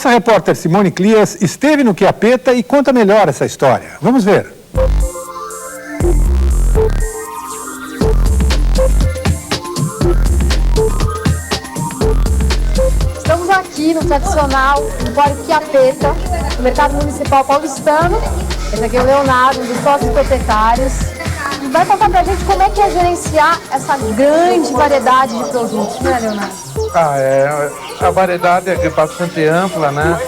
nossa repórter Simone Clias esteve no Quiapeta e conta melhor essa história. Vamos ver. Estamos aqui no tradicional Empório Quiapeta, no Mercado Municipal Paulistano. Esse aqui é o Leonardo, um dos sócios proprietários. E vai contar pra gente como é que é gerenciar essa grande variedade de produtos, né, Leonardo? A variedade é bastante ampla, né?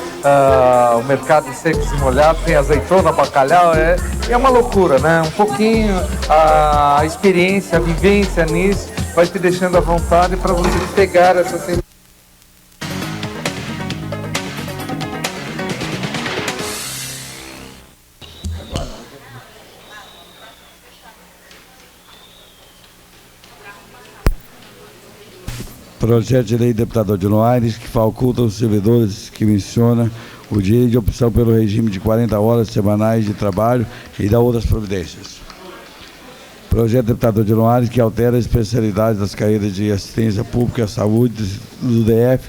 O mercado de secos e molhados, tem azeitona, bacalhau, é uma loucura, né? Um pouquinho a experiência, a vivência nisso vai te deixando à vontade para você pegar essa sensação. Projeto de lei do deputado Odilon Aires, que faculta os servidores que menciona o direito de opção pelo regime de 40 horas semanais de trabalho e da outras providências. Projeto do deputado Odilon Aires, que altera a especialidade das carreiras de assistência pública à saúde do DF,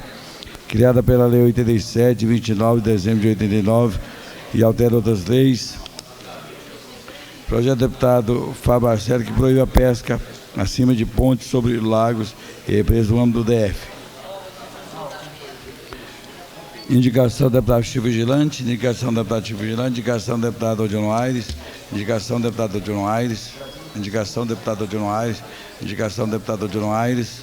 criada pela Lei 87, 29 de dezembro de 89, e altera outras leis. Projeto do deputado Fábio Marcelo, que proíbe a pesca acima de pontes sobre lagos e represas no âmbito do DF. Indicação do deputado Chico Vigilante, indicação do deputado Chico Vigilante, indicação do deputado Odilon Aires, indicação do deputado Odilon Aires, indicação do deputado Odilon Aires, indicação do deputado Odilon Aires.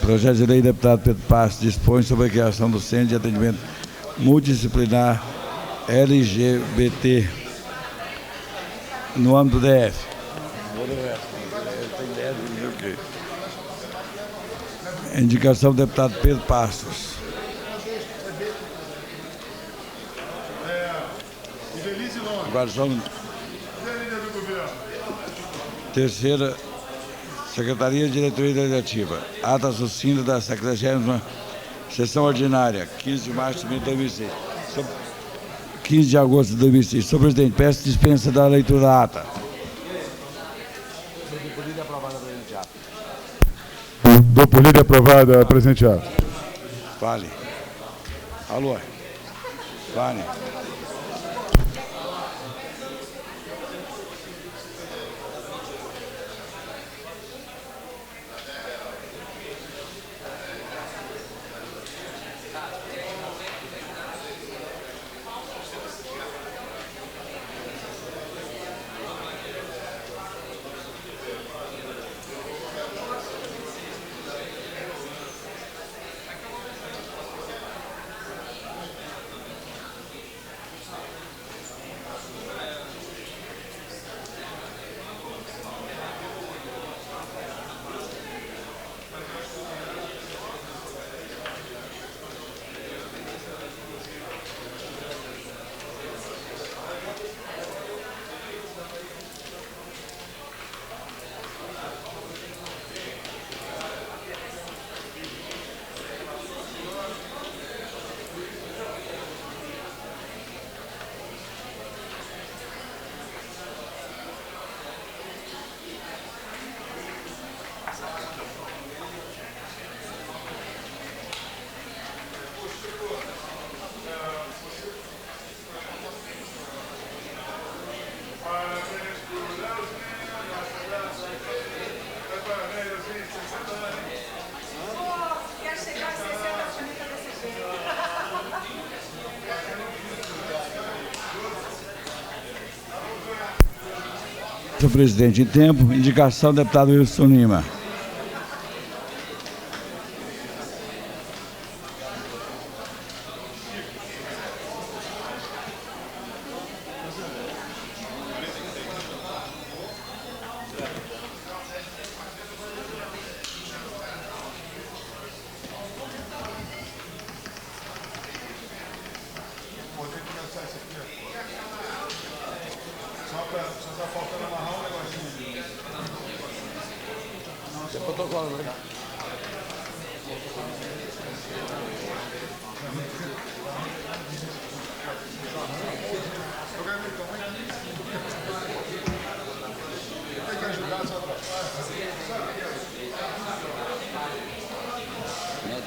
Projeto de lei do deputado Pedro Passos dispõe sobre a criação do Centro de Atendimento Multidisciplinar LGBT no âmbito do DF. Indicação do deputado Pedro Passos. Agora só terceira, Secretaria de Diretoria Legislativa. Ata sucinta da 70ª sessão ordinária, 15 de março de 2006. 15 de agosto de 2006. Senhor presidente, peço dispensa da leitura da ata. Dou por lida aprovada a presente ata. Fale. Alô. Fale. Senhor presidente, em tempo, indicação do deputado Wilson Lima.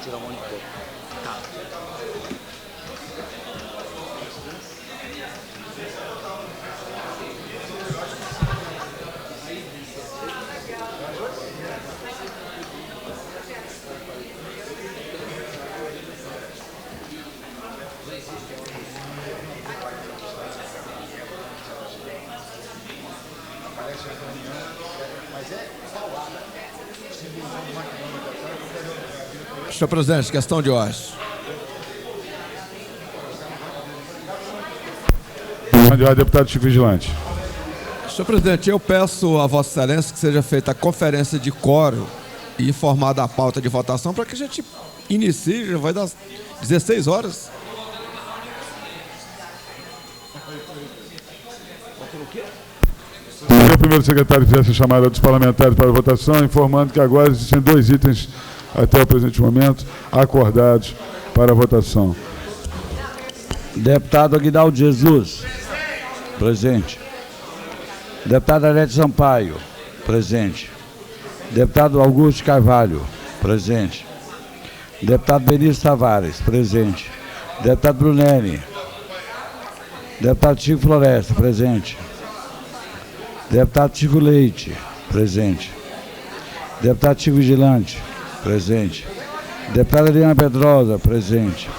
Tira a mão de Senhor presidente, questão de ordem. Questão de ordem, deputado Chico Vigilante. Senhor presidente, eu peço a Vossa Excelência que seja feita a conferência de quórum e informada a pauta de votação para que a gente inicie, já vai dar 16 horas. O primeiro secretário fizesse a chamada dos parlamentares para a votação, informando que agora existem 2 itens até o presente momento acordados para a votação. Deputado Aguinaldo Jesus. Presente. Deputado Arete Sampaio. Presente. Deputado Augusto Carvalho. Presente. Deputado Benício Tavares. Presente. Deputado Brunelli. Deputado Chico Floresta. Presente. Deputado Chico Leite. Presente. Deputado Chico Vigilante. Presente. Deputada Eliana Pedrosa. Presente.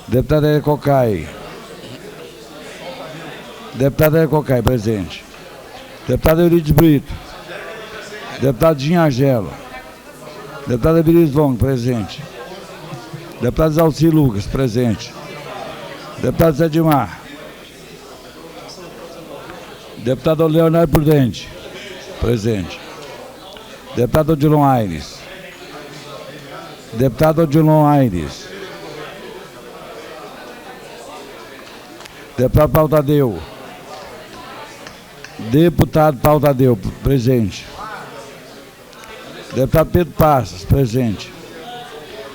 Deputada Elia Cocai. Deputada Elia Cocai. Presente. Deputado Eurides Brito. Deputado Dinho Argelo. Deputado Ebiris Long. Presente. Deputado Zalci Lucas. Presente. Deputado Zé Dimar. Deputado Leonardo Prudente. Presente. Deputado Odilon Aires. Deputado Odilon Aires. Deputado Paulo Tadeu. Deputado Paulo Tadeu, presente. Deputado Pedro Passos, presente.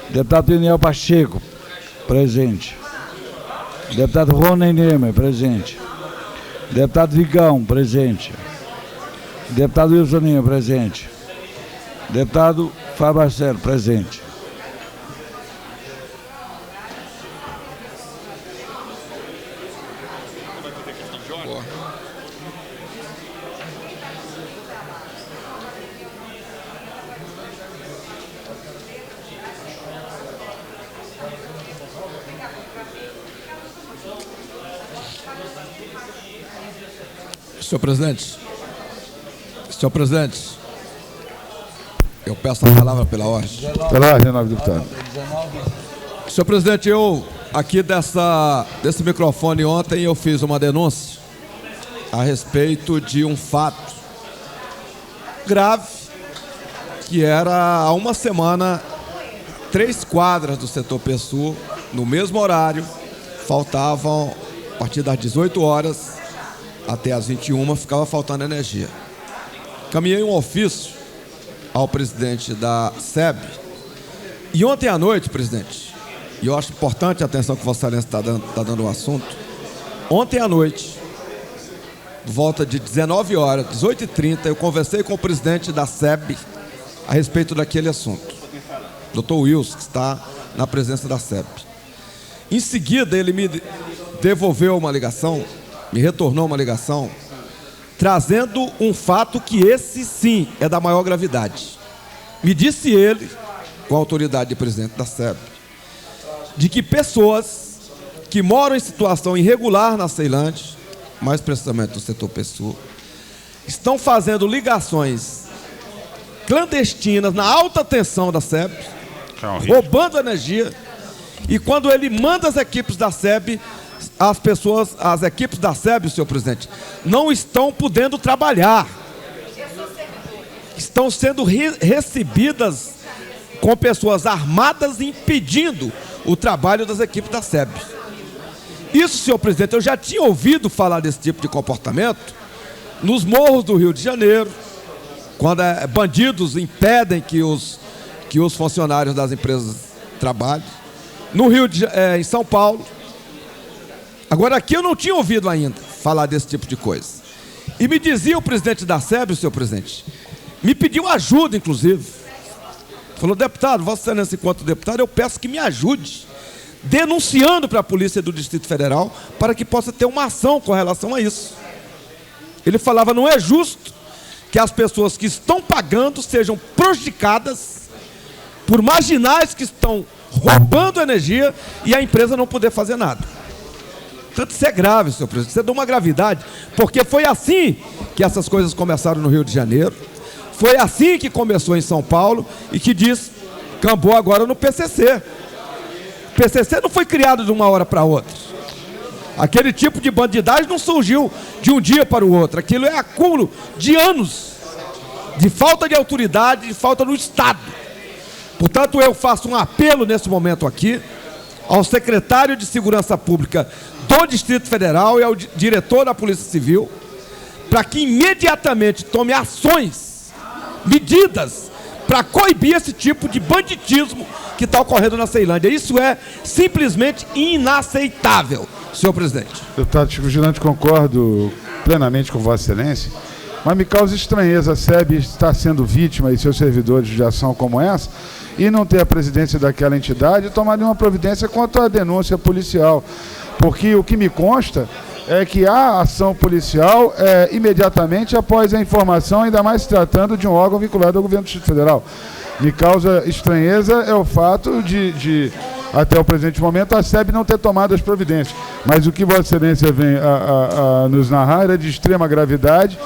Deputado Daniel Pacheco, presente. Deputado Rony Nemer, presente. Deputado Vigão, presente. Deputado Wilson Ninho, presente. Deputado Fábio Marcelo, presente. Senhor presidente, eu peço a palavra pela ordem. Pela ordem, nobre deputado. Senhor presidente, eu aqui desse microfone ontem eu fiz uma denúncia a respeito de um fato grave, que era há uma semana 3 quadras do setor PSU, no mesmo horário, faltavam a partir das 18 horas até as 21, ficava faltando energia. Caminhei um ofício ao presidente da SEB e ontem à noite, presidente, e eu acho importante a atenção que Vossa Excelência está dando ao assunto, ontem à noite, por volta de 19 horas, 18h30, eu conversei com o presidente da SEB a respeito daquele assunto, Dr. Wilson, que está na presença da SEB. Em seguida, ele me devolveu uma ligação, me retornou uma ligação, trazendo um fato que esse sim é da maior gravidade. Me disse ele, com a autoridade de presidente da SEB, de que pessoas que moram em situação irregular na Ceilândia, mais precisamente no setor PSU, estão fazendo ligações clandestinas na alta tensão da SEB, roubando energia, e quando ele manda as equipes da SEB, as equipes da SEB, senhor presidente, não estão podendo trabalhar. Estão sendo recebidas com pessoas armadas impedindo o trabalho das equipes da SEB. Isso, senhor presidente, eu já tinha ouvido falar desse tipo de comportamento nos morros do Rio de Janeiro, quando bandidos impedem que os funcionários das empresas trabalhem, no em São Paulo. Agora, aqui eu não tinha ouvido ainda falar desse tipo de coisa. E me dizia o presidente da SEB, senhor presidente, me pediu ajuda, inclusive, Falou: deputado, Vossa Excelência, enquanto deputado, eu peço que me ajude, denunciando para a Polícia do Distrito Federal, para que possa ter uma ação com relação a isso. Ele falava: não é justo que as pessoas que estão pagando sejam prejudicadas por marginais que estão roubando energia e a empresa não poder fazer nada. Portanto, isso é grave, senhor presidente, isso é de uma gravidade, porque foi assim que essas coisas começaram no Rio de Janeiro, foi assim que começou em São Paulo e que cambou agora no PCC. O PCC não foi criado de uma hora para outra. Aquele tipo de bandidagem não surgiu de um dia para o outro. Aquilo é acúmulo de anos de falta de autoridade, de falta no Estado. Portanto, eu faço um apelo nesse momento aqui ao secretário de Segurança Pública do Distrito Federal e ao diretor da Polícia Civil, para que imediatamente tome ações, medidas, para coibir esse tipo de banditismo que está ocorrendo na Ceilândia. Isso é simplesmente inaceitável, senhor presidente. Deputado Chico Girante, concordo plenamente com Vossa Excelência, mas me causa estranheza a SEB estar sendo vítima e seus servidores de ação como essa e não ter a presidência daquela entidade e tomar nenhuma providência contra a denúncia policial. Porque o que me consta é que há ação policial imediatamente após a informação, ainda mais se tratando de um órgão vinculado ao governo do Distrito Federal. Me causa estranheza é o fato de até o presente momento, a SEB não ter tomado as providências. Mas o que Vossa Excelência vem a nos narrar é de extrema gravidade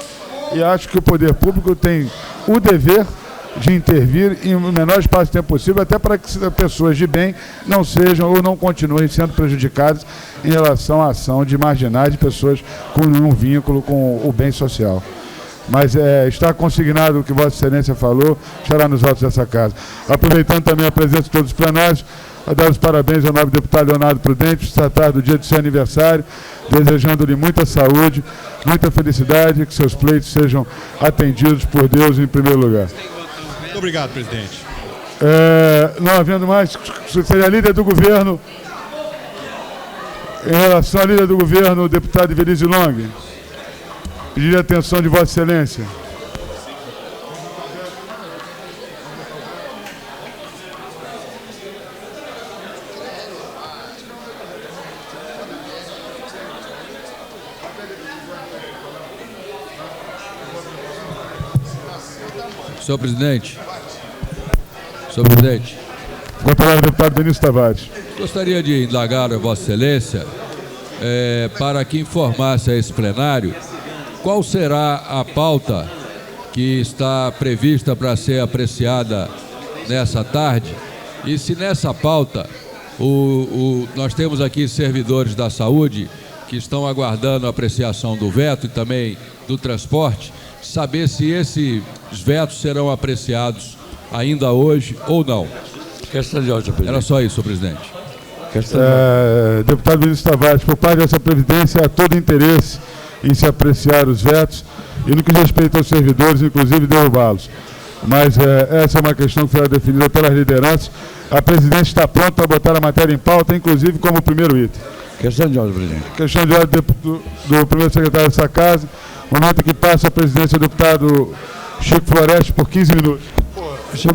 e acho que o poder público tem o dever de intervir em o menor espaço de tempo possível, até para que pessoas de bem não sejam ou não continuem sendo prejudicadas em relação à ação de marginais, de pessoas com nenhum vínculo com o bem social. Mas está consignado o que Vossa Excelência falou, estará nos votos dessa casa. Aproveitando também a presença de todos os plenários, a dar os parabéns ao nobre deputado Leonardo Prudente, por se tratar do dia do seu aniversário, desejando-lhe muita saúde, muita felicidade, que seus pleitos sejam atendidos por Deus em primeiro lugar. Muito obrigado, presidente. Não havendo mais, seria a líder do governo, em relação à líder do governo, o deputado Ivelisse Long, pediria a atenção de Vossa Excelência. Senhor presidente. Com a palavra, deputado Benício Tavares. Gostaria de indagar a Vossa Excelência para que informasse a esse plenário qual será a pauta que está prevista para ser apreciada nessa tarde e se nessa pauta nós temos aqui servidores da saúde que estão aguardando a apreciação do veto e também do transporte, saber se esses vetos serão apreciados ainda hoje ou não. Questão de ordem, presidente. Era só isso, senhor presidente. Deputado Benício Tavares, por parte dessa previdência, há todo interesse em se apreciar os vetos e no que respeita aos servidores, inclusive derrubá-los. Mas essa é uma questão que será definida pelas lideranças. A presidência está pronta para botar a matéria em pauta, inclusive como primeiro item. Questão de ordem, presidente. Questão de ordem do primeiro secretário dessa casa. Momento que passa a presidência do deputado Chico Floresta por 15 minutos. Senhor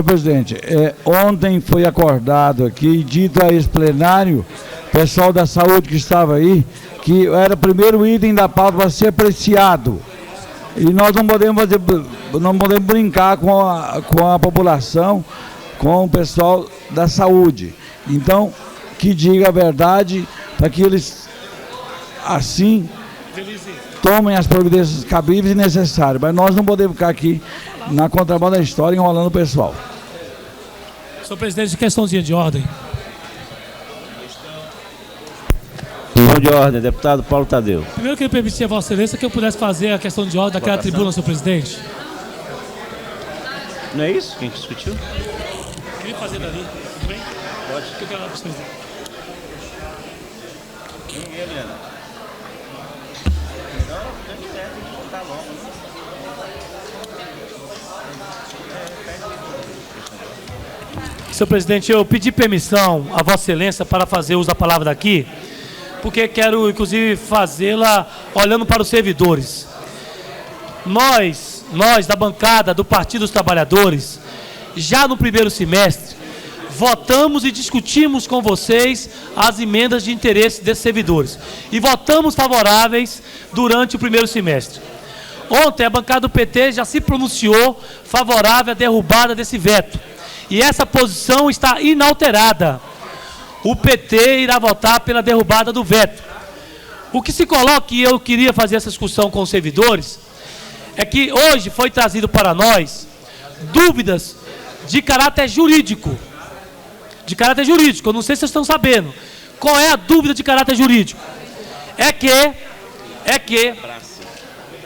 presidente, ontem foi acordado aqui e dito a esse plenário, pessoal da saúde que estava aí, que era o primeiro item da pauta para ser apreciado. E nós não podemos brincar com a população, com o pessoal da saúde. Então, que diga a verdade para que eles, assim, tomem as providências cabíveis e necessárias. Mas nós não podemos ficar aqui na contramão da história enrolando o pessoal. Senhor presidente, questãozinha de ordem. Questão de ordem, deputado Paulo Tadeu. Primeiro, eu queria permitir a Vossa Excelência que eu pudesse fazer a questão de ordem daquela tribuna, senhor presidente. Não é isso que a gente discutiu? Eu queria fazer dali, tudo bem? Pode. Eu quero lá para o senhor presidente. Quem é, Eliana? Senhor presidente, eu pedi permissão a Vossa Excelência para fazer uso da palavra daqui, porque quero, inclusive, fazê-la olhando para os servidores. Nós nós da bancada do Partido dos Trabalhadores, já no primeiro semestre, votamos e discutimos com vocês as emendas de interesse desses servidores. E votamos favoráveis durante o primeiro semestre. Ontem a bancada do PT já se pronunciou favorável à derrubada desse veto. E essa posição está inalterada. O PT irá votar pela derrubada do veto. O que se coloca, e eu queria fazer essa discussão com os servidores, é que hoje foi trazido para nós dúvidas de caráter jurídico. De caráter jurídico, eu não sei se vocês estão sabendo. Qual é a dúvida de caráter jurídico? É que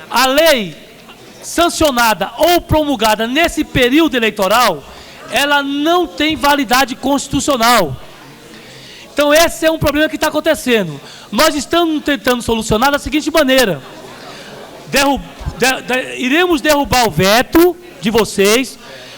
a lei sancionada ou promulgada nesse período eleitoral, ela não tem validade constitucional. Então esse é um problema que está acontecendo. Nós estamos tentando solucionar da seguinte maneira: iremos derrubar o veto de vocês,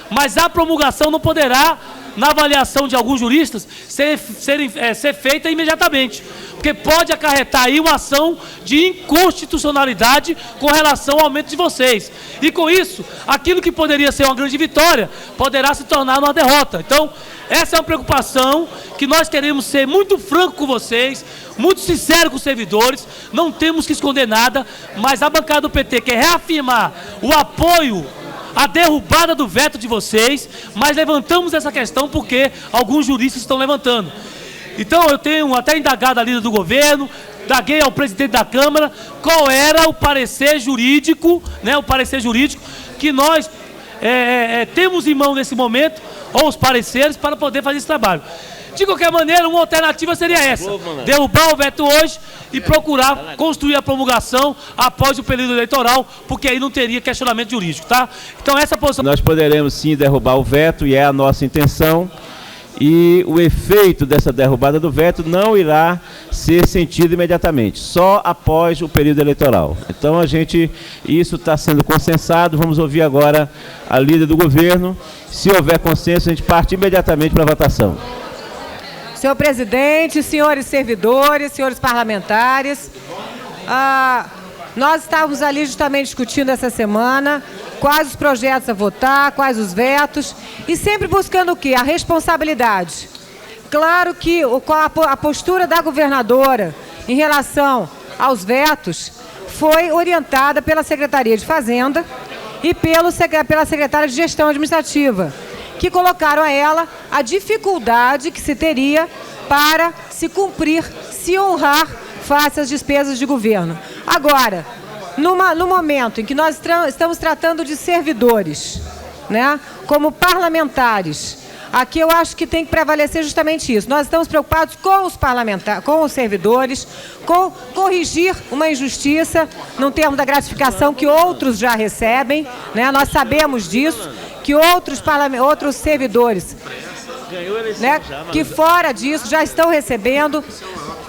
mas a promulgação não poderá, na avaliação de alguns juristas, ser feita imediatamente, porque pode acarretar aí uma ação de inconstitucionalidade com relação ao aumento de vocês. E com isso, aquilo que poderia ser uma grande vitória, poderá se tornar uma derrota. Então, essa é uma preocupação que nós queremos ser muito franco com vocês, muito sincero com os servidores, não temos que esconder nada, mas a bancada do PT quer reafirmar o apoio a derrubada do veto de vocês, mas levantamos essa questão porque alguns juristas estão levantando. Então eu tenho até indagado a líder do governo, indaguei ao presidente da Câmara qual era o parecer jurídico, né, o parecer jurídico que nós temos em mão nesse momento, ou os pareceres, para poder fazer esse trabalho. De qualquer maneira, uma alternativa seria essa: derrubar o veto hoje e procurar construir a promulgação após o período eleitoral, porque aí não teria questionamento jurídico, tá? Então essa posição... Nós poderemos sim derrubar o veto, e é a nossa intenção, e o efeito dessa derrubada do veto não irá ser sentido imediatamente, só após o período eleitoral. Então isso está sendo consensado, vamos ouvir agora a líder do governo. Se houver consenso, a gente parte imediatamente para a votação. Senhor presidente, senhores servidores, senhores parlamentares, nós estávamos ali justamente discutindo essa semana quais os projetos a votar, quais os vetos, e sempre buscando o quê? A responsabilidade. Claro que a postura da governadora em relação aos vetos foi orientada pela Secretaria de Fazenda e pela Secretária de Gestão Administrativa, que colocaram a ela a dificuldade que se teria para se cumprir, se honrar face às despesas de governo. Agora, no momento em que nós estamos tratando de servidores, né, como parlamentares, aqui eu acho que tem que prevalecer justamente isso. Nós estamos preocupados com os parlamentares, com os servidores, com corrigir uma injustiça no termo da gratificação que outros já recebem, né? Nós sabemos disso, que outros servidores, né, que fora disso já estão recebendo.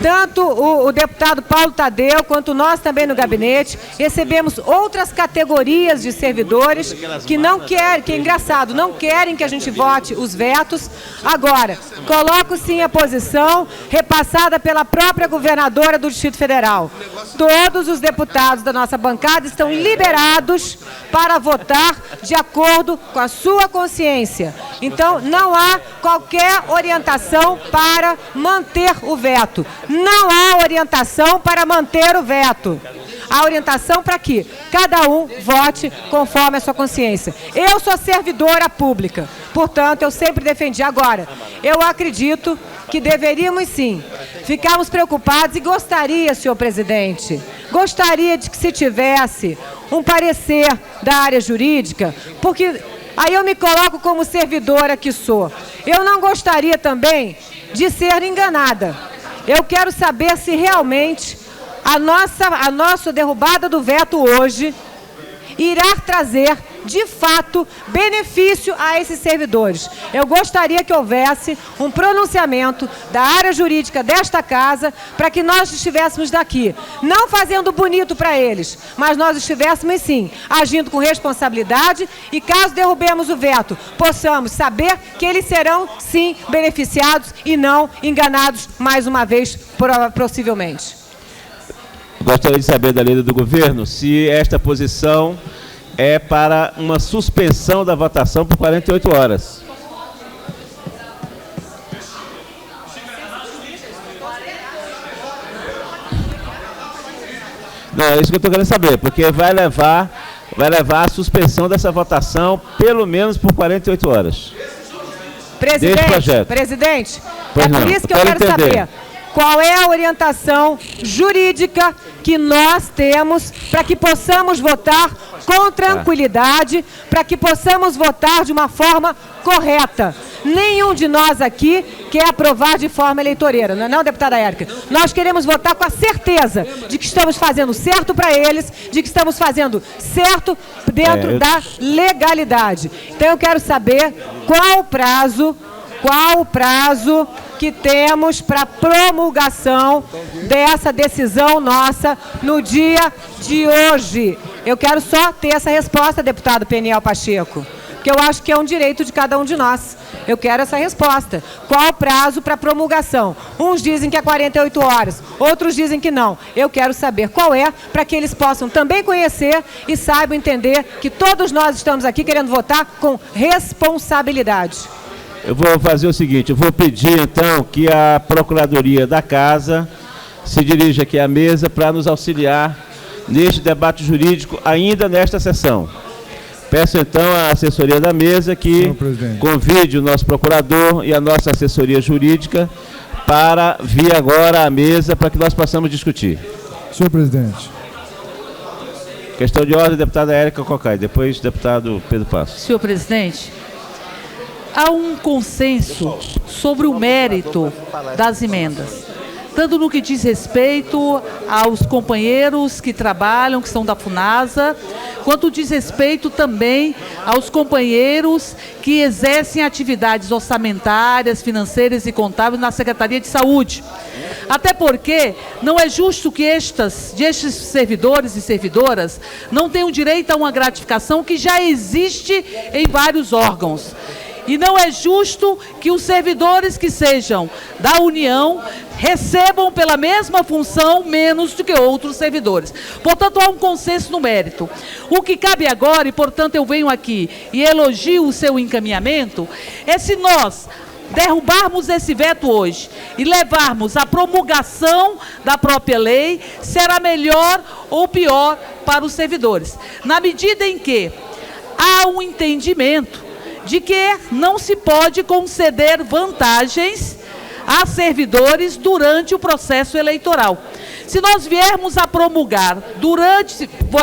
Tanto o deputado Paulo Tadeu, quanto nós também no gabinete, recebemos outras categorias de servidores que não querem, que é engraçado, não querem que a gente vote os vetos. Agora, coloco sim a posição repassada pela própria governadora do Distrito Federal. Todos os deputados da nossa bancada estão liberados para votar de acordo com a sua consciência. Então, não há qualquer orientação para manter o veto. Não há orientação para manter o veto. Há orientação para que cada um vote conforme a sua consciência. Eu sou servidora pública, portanto, eu sempre defendi. Agora, eu acredito que deveríamos sim ficarmos preocupados e gostaria, senhor presidente, gostaria de que se tivesse um parecer da área jurídica, porque aí eu me coloco como servidora que sou. Eu não gostaria também de ser enganada. Eu quero saber se realmente a nossa derrubada do veto hoje irá trazer, de fato, benefício a esses servidores. Eu gostaria que houvesse um pronunciamento da área jurídica desta casa para que nós estivéssemos daqui, não fazendo bonito para eles, mas nós estivéssemos, sim, agindo com responsabilidade e, caso derrubemos o veto, possamos saber que eles serão, sim, beneficiados e não enganados mais uma vez, possivelmente. Gostaria de saber da líder do governo se esta posição é para uma suspensão da votação por 48 horas. Não, é isso que eu estou querendo saber, porque vai levar à suspensão dessa votação pelo menos por 48 horas. Presidente, é por isso que eu quero saber qual é a orientação jurídica que nós temos para que possamos votar com tranquilidade, para que possamos votar de uma forma correta. Nenhum de nós aqui quer aprovar de forma eleitoreira, não é não, deputada Érica? Nós queremos votar com a certeza de que estamos fazendo certo para eles, de que estamos fazendo certo dentro da legalidade. Então eu quero saber qual o prazo que temos para promulgação dessa decisão nossa no dia de hoje. Eu quero só ter essa resposta, deputado Peniel Pacheco, porque eu acho que é um direito de cada um de nós. Eu quero essa resposta. Qual o prazo para promulgação? Uns dizem que é 48 horas, outros dizem que não. Eu quero saber qual é, para que eles possam também conhecer e saibam entender que todos nós estamos aqui querendo votar com responsabilidade. Eu vou fazer o seguinte, eu vou pedir então que a Procuradoria da Casa se dirija aqui à mesa para nos auxiliar neste debate jurídico ainda nesta sessão. Peço então à assessoria da mesa que convide o nosso procurador e a nossa assessoria jurídica para vir agora à mesa para que nós possamos discutir. Senhor presidente. Questão de ordem, deputada Érica Cocai, depois deputado Pedro Passos. Senhor presidente, há um consenso sobre o mérito das emendas, tanto no que diz respeito aos companheiros que trabalham, que são da FUNASA, quanto diz respeito também aos companheiros que exercem atividades orçamentárias, financeiras e contábeis na Secretaria de Saúde. Até porque não é justo que estes servidores e servidoras não tenham direito a uma gratificação que já existe em vários órgãos. E não é justo que os servidores que sejam da União recebam pela mesma função menos do que outros servidores. Portanto, há um consenso no mérito. O que cabe agora, e portanto eu venho aqui e elogio o seu encaminhamento, é se nós derrubarmos esse veto hoje e levarmos a promulgação da própria lei, será melhor ou pior para os servidores. Na medida em que há um entendimento de que não se pode conceder vantagens a servidores durante o processo eleitoral. Se nós viermos a promulgar,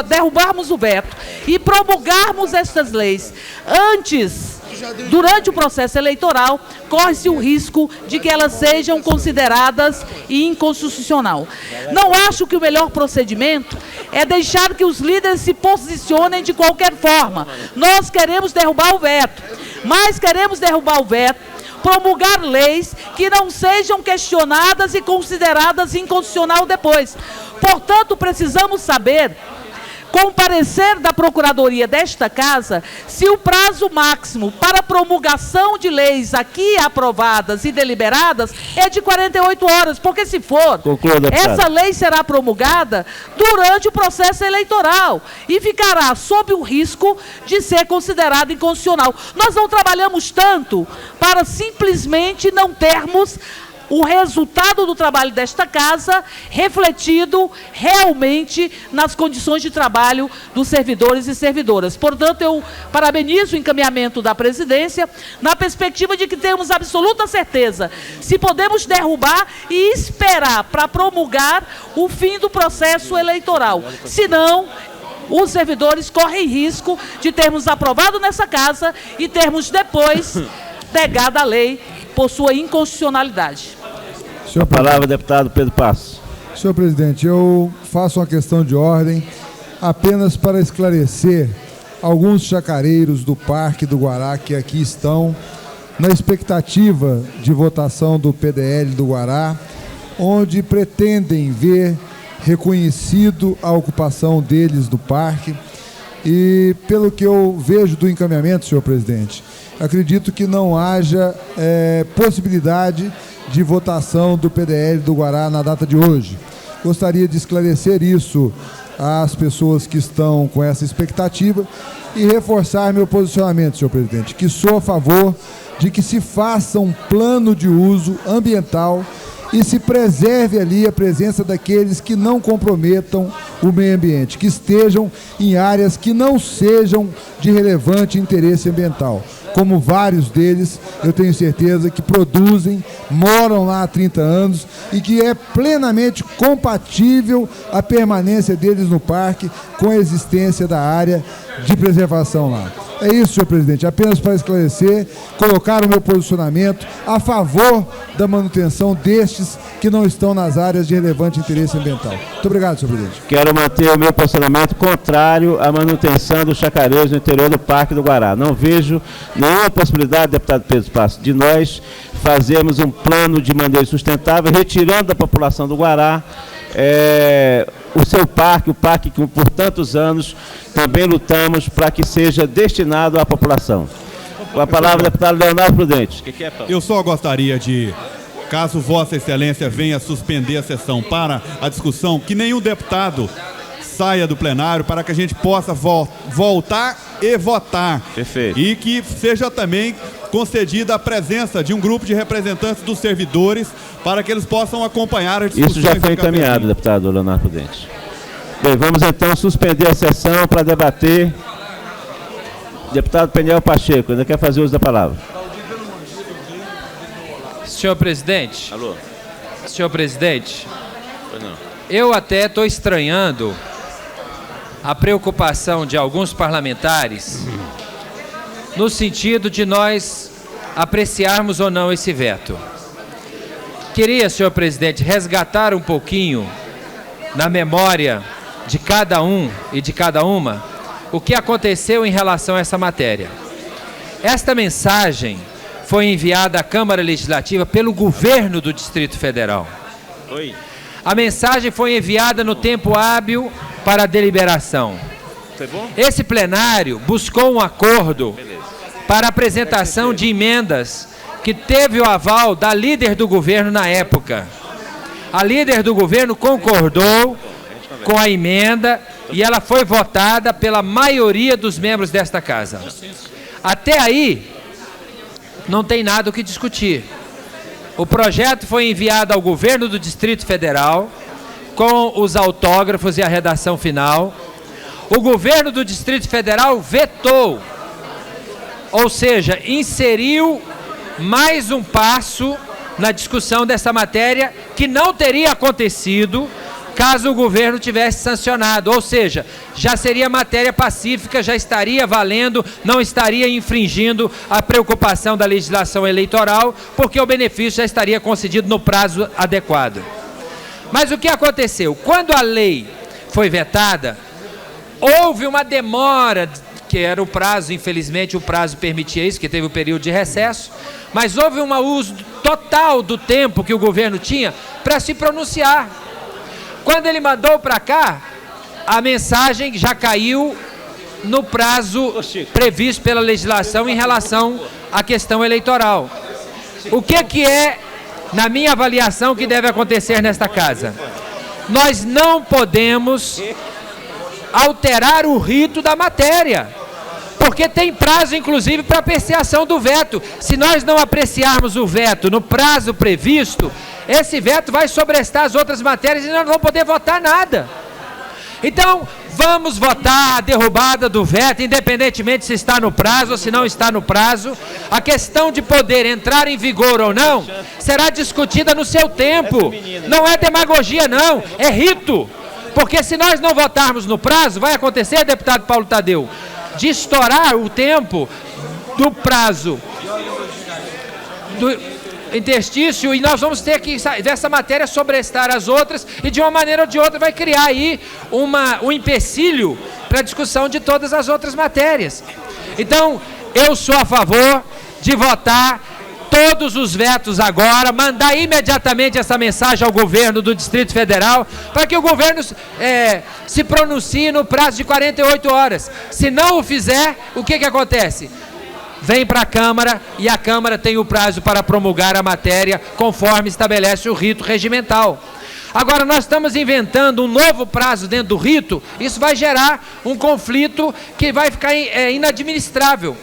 derrubarmos o veto e promulgarmos estas leis durante o processo eleitoral, corre-se o risco de que elas sejam consideradas inconstitucional. Não acho que o melhor procedimento é deixar que os líderes se posicionem de qualquer forma. Nós queremos derrubar o veto, mas queremos derrubar o veto, promulgar leis que não sejam questionadas e consideradas inconstitucional depois. Portanto, precisamos saber, com o parecer da Procuradoria desta Casa, se o prazo máximo para promulgação de leis aqui aprovadas e deliberadas é de 48 horas, porque se for, essa lei será promulgada durante o processo eleitoral e ficará sob o risco de ser considerada inconstitucional. Nós não trabalhamos tanto para simplesmente não termos o resultado do trabalho desta Casa refletido realmente nas condições de trabalho dos servidores e servidoras. Portanto, eu parabenizo o encaminhamento da presidência na perspectiva de que temos absoluta certeza se podemos derrubar e esperar para promulgar o fim do processo eleitoral. Senão, os servidores correm risco de termos aprovado nessa Casa e termos depois negado a lei por sua inconstitucionalidade. A palavra, deputado Pedro Passos. Senhor presidente, eu faço uma questão de ordem apenas para esclarecer alguns chacareiros do Parque do Guará que aqui estão na expectativa de votação do PDL do Guará, onde pretendem ver reconhecido a ocupação deles do parque. E pelo que eu vejo do encaminhamento, senhor presidente, acredito que não haja possibilidade de votação do PDL do Guará na data de hoje. Gostaria de esclarecer isso às pessoas que estão com essa expectativa e reforçar meu posicionamento, senhor presidente, que sou a favor de que se faça um plano de uso ambiental e se preserve ali a presença daqueles que não comprometam o meio ambiente, que estejam em áreas que não sejam de relevante interesse ambiental. Como vários deles, eu tenho certeza que produzem, moram lá há 30 anos e que é plenamente compatível a permanência deles no parque com a existência da área de preservação lá. É isso, senhor presidente, apenas para esclarecer, colocar o meu posicionamento a favor da manutenção destes que não estão nas áreas de relevante interesse ambiental. Muito obrigado, senhor presidente. Quero manter o meu posicionamento contrário à manutenção dos chacareiros no interior do Parque do Guará. Não vejo nenhuma possibilidade, deputado Pedro Passos, de nós fazermos um plano de manejo sustentável, retirando da população do Guará o seu parque, o parque que por tantos anos também lutamos para que seja destinado à população. Com a palavra, deputado Leonardo Prudente. Eu só gostaria de, caso Vossa Excelência venha suspender a sessão para a discussão, que nenhum deputado saia do plenário para que a gente possa voltar e votar. Perfeito. E que seja também concedida a presença de um grupo de representantes dos servidores para que eles possam acompanhar a discussão. Isso já foi encaminhado, deputado Leonardo Prudente. Bem, vamos então suspender a sessão para debater. Deputado Peniel Pacheco, ainda quer fazer uso da palavra. Senhor presidente. Alô. Senhor presidente. Pois não. Eu até estou estranhando a preocupação de alguns parlamentares no sentido de nós apreciarmos ou não esse veto. Queria, senhor presidente, resgatar um pouquinho na memória de cada um e de cada uma o que aconteceu em relação a essa matéria. Esta mensagem foi enviada à Câmara Legislativa pelo governo do Distrito Federal. Oi. A mensagem foi enviada no tempo hábil para a deliberação. Foi bom? Esse plenário buscou um acordo para a apresentação de emendas que teve o aval da líder do governo na época. A líder do governo concordou com a emenda e ela foi votada pela maioria dos membros desta casa. Até aí, não tem nada o que discutir. O projeto foi enviado ao governo do Distrito Federal com os autógrafos e a redação final. O governo do Distrito Federal vetou, ou seja, inseriu mais um passo na discussão dessa matéria que não teria acontecido caso o governo tivesse sancionado, ou seja, já seria matéria pacífica, já estaria valendo, não estaria infringindo a preocupação da legislação eleitoral, porque o benefício já estaria concedido no prazo adequado. Mas o que aconteceu? Quando a lei foi vetada, houve uma demora, que era o prazo, infelizmente o prazo permitia isso, que teve o período de recesso, mas houve um uso total do tempo que o governo tinha para se pronunciar. Quando ele mandou para cá, a mensagem já caiu no prazo previsto pela legislação em relação à questão eleitoral. O que é, na minha avaliação, que deve acontecer nesta casa? Nós não podemos alterar o rito da matéria, porque tem prazo, inclusive, para apreciação do veto. Se nós não apreciarmos o veto no prazo previsto, esse veto vai sobrestar as outras matérias e nós não vamos poder votar nada. Então, vamos votar a derrubada do veto, independentemente se está no prazo ou se não está no prazo. A questão de poder entrar em vigor ou não será discutida no seu tempo. Não é demagogia, não, é rito. Porque se nós não votarmos no prazo, vai acontecer, deputado Paulo Tadeu, de estourar o tempo do prazo do interstício, e nós vamos ter que, dessa matéria, sobrestar as outras, e de uma maneira ou de outra vai criar aí um empecilho para a discussão de todas as outras matérias. Então, eu sou a favor de votar todos os vetos agora, mandar imediatamente essa mensagem ao governo do Distrito Federal, para que o governo se pronuncie no prazo de 48 horas. Se não o fizer, o que acontece? Vem para a Câmara e a Câmara tem o prazo para promulgar a matéria conforme estabelece o rito regimental. Agora, nós estamos inventando um novo prazo dentro do rito, isso vai gerar um conflito que vai ficar inadministrável.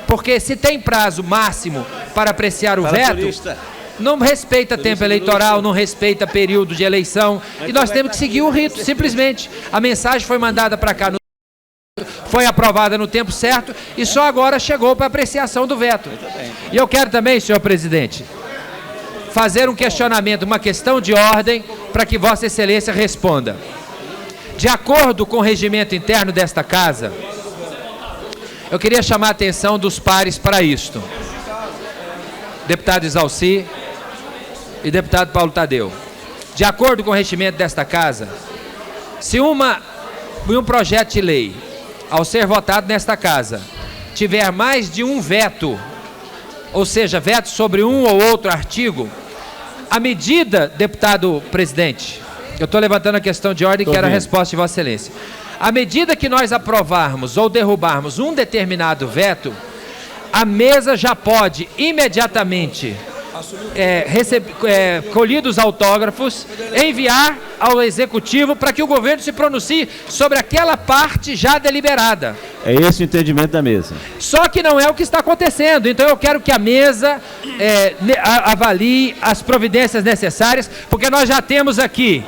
Porque se tem prazo máximo para apreciar o veto, não respeita tempo eleitoral, não respeita período de eleição, e nós temos que seguir o rito, simplesmente. A mensagem foi mandada para cá, foi aprovada no tempo certo, e só agora chegou para apreciação do veto. E eu quero também, senhor presidente, fazer um questionamento, uma questão de ordem, para que Vossa Excelência responda. De acordo com o regimento interno desta Casa, eu queria chamar a atenção dos pares para isto. Deputado Exalci e deputado Paulo Tadeu. De acordo com o regimento desta Casa, se um projeto de lei, ao ser votado nesta Casa, tiver mais de um veto, ou seja, veto sobre um ou outro artigo, a medida, deputado presidente, eu estou levantando a questão de ordem, quero a resposta de Vossa Excelência. À medida que nós aprovarmos ou derrubarmos um determinado veto, a mesa já pode imediatamente, colhidos autógrafos, enviar ao Executivo para que o governo se pronuncie sobre aquela parte já deliberada. É esse o entendimento da mesa. Só que não é o que está acontecendo. Então eu quero que a mesa avalie as providências necessárias, porque nós já temos aqui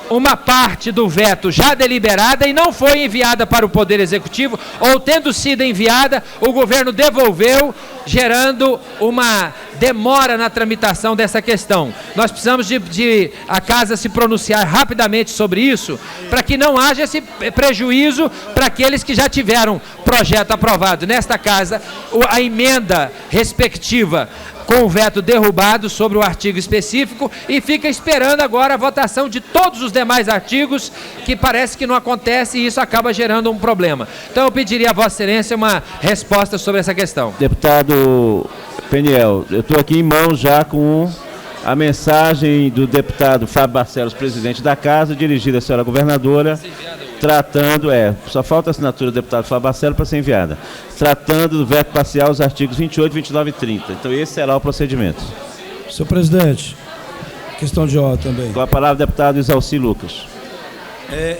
uma parte do veto já deliberada e não foi enviada para o Poder Executivo, ou tendo sido enviada, o governo devolveu, gerando uma demora na tramitação dessa questão. Nós precisamos de a Casa se pronunciar rapidamente sobre isso, para que não haja esse prejuízo para aqueles que já tiveram projeto aprovado nesta Casa, a emenda respectiva com o veto derrubado sobre o artigo específico, e fica esperando agora a votação de todos os demais artigos, que parece que não acontece, e isso acaba gerando um problema. Então eu pediria a Vossa Excelência uma resposta sobre essa questão. Deputado Peniel, eu estou aqui em mãos já com a mensagem do deputado Fábio Barcelos, presidente da Casa, dirigida à senhora governadora, tratando, só falta a assinatura do deputado Fábio Barcelos para ser enviada, tratando do veto parcial aos artigos 28, 29 e 30. Então esse será o procedimento. Senhor presidente, questão de ordem também. Com a palavra o deputado Exalci Lucas.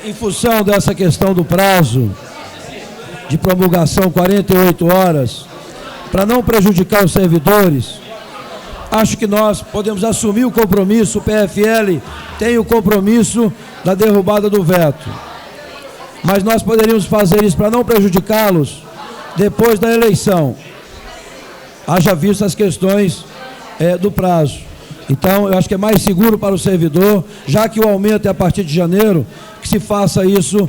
Em função dessa questão do prazo de promulgação 48 horas, para não prejudicar os servidores, acho que nós podemos assumir o compromisso, o PFL tem o compromisso da derrubada do veto. Mas nós poderíamos fazer isso para não prejudicá-los depois da eleição, haja visto as questões do prazo. Então, eu acho que é mais seguro para o servidor, já que o aumento é a partir de janeiro, que se faça isso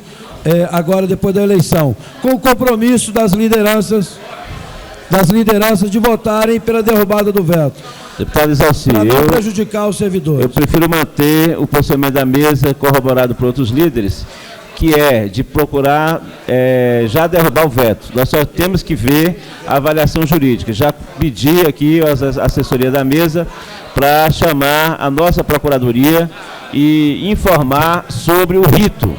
agora, depois da eleição, com o compromisso das lideranças de votarem pela derrubada do veto. Deputado Exalci, para não prejudicar os servidores. Eu prefiro manter o posicionamento da mesa, corroborado por outros líderes, que é de procurar já derrubar o veto. Nós só temos que ver a avaliação jurídica. Já pedi aqui a assessoria da mesa para chamar a nossa Procuradoria e informar sobre o rito.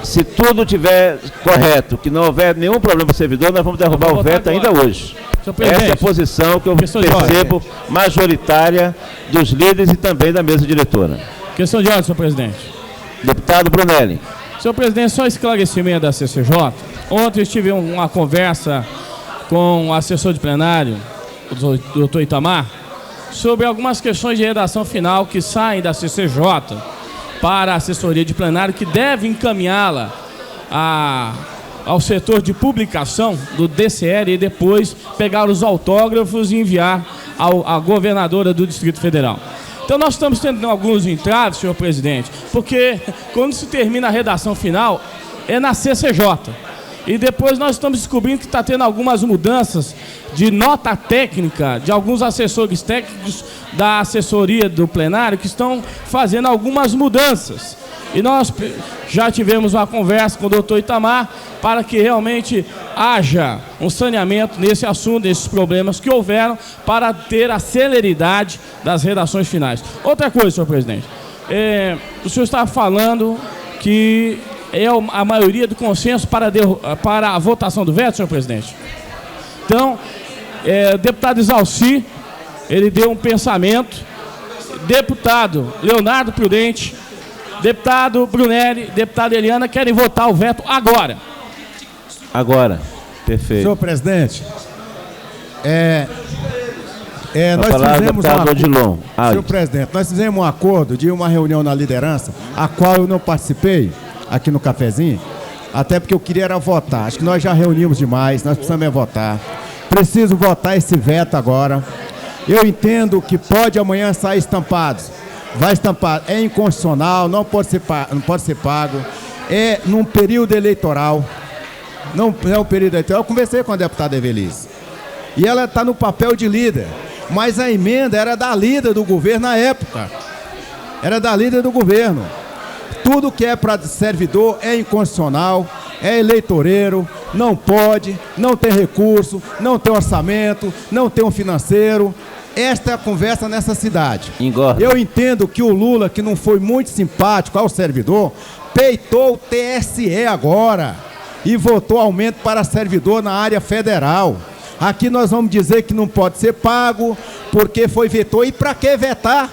Se tudo estiver correto, que não houver nenhum problema para o servidor, nós vamos derrubar o veto ainda hoje. Essa é a posição que eu percebo majoritária dos líderes e também da mesa diretora. Questão de ordem, senhor presidente. Deputado Brunelli. Senhor presidente, só esclarecimento da CCJ. Ontem eu tive uma conversa com o assessor de plenário, o doutor Itamar, sobre algumas questões de redação final que saem da CCJ para a assessoria de plenário, que deve encaminhá-la ao setor de publicação do DCR e depois pegar os autógrafos e enviar à governadora do Distrito Federal. Então nós estamos tendo alguns entraves, senhor presidente, porque quando se termina a redação final é na CCJ. E depois nós estamos descobrindo que está tendo algumas mudanças de nota técnica de alguns assessores técnicos da assessoria do plenário que estão fazendo algumas mudanças. E nós já tivemos uma conversa com o doutor Itamar para que realmente haja um saneamento nesse assunto, nesses problemas que houveram, para ter a celeridade das redações finais. Outra coisa, senhor presidente, o senhor estava falando que é a maioria do consenso para a votação do veto, senhor presidente. Então, o deputado Exalci, ele deu um pensamento deputado Leonardo Prudente, deputado Brunelli, deputada Eliana querem votar o veto agora. Agora. Perfeito. Senhor presidente, nós fizemos senhor presidente, nós fizemos um acordo de uma reunião na liderança, a qual eu não participei aqui no cafezinho, até porque eu queria era votar. Acho que nós já reunimos demais, nós precisamos votar. Preciso votar esse veto agora. Eu entendo que pode amanhã sair estampados. Vai estampar, é inconstitucional, não pode ser pago. É num período eleitoral. Não é um período eleitoral. Eu conversei com a deputada Evelice. E ela está no papel de líder. Mas a emenda era da líder do governo na época. Era da líder do governo. Tudo que é para servidor é inconstitucional, é eleitoreiro, não pode, não tem recurso, não tem orçamento, não tem um financeiro. Esta é a conversa nessa cidade. Engorda. Eu entendo que o Lula, que não foi muito simpático ao servidor, peitou o TSE agora e votou aumento para servidor na área federal. Aqui nós vamos dizer que não pode ser pago, porque vetou. E para que vetar?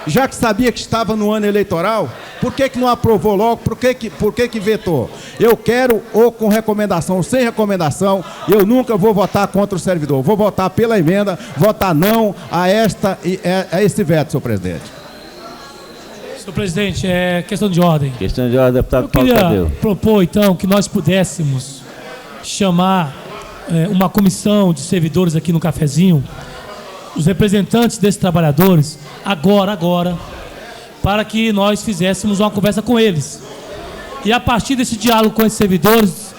Já que sabia que estava no ano eleitoral, por que não aprovou logo? Por que vetou? Eu quero, ou com recomendação ou sem recomendação, eu nunca vou votar contra o servidor. Vou votar pela emenda, votar não a esse veto, senhor presidente. Senhor presidente, é questão de ordem. Questão de ordem, deputado Paulo Tadeu. Eu queria propor, então, que nós pudéssemos chamar uma comissão de servidores aqui no cafezinho, os representantes desses trabalhadores, agora, para que nós fizéssemos uma conversa com eles. E a partir desse diálogo com esses servidores,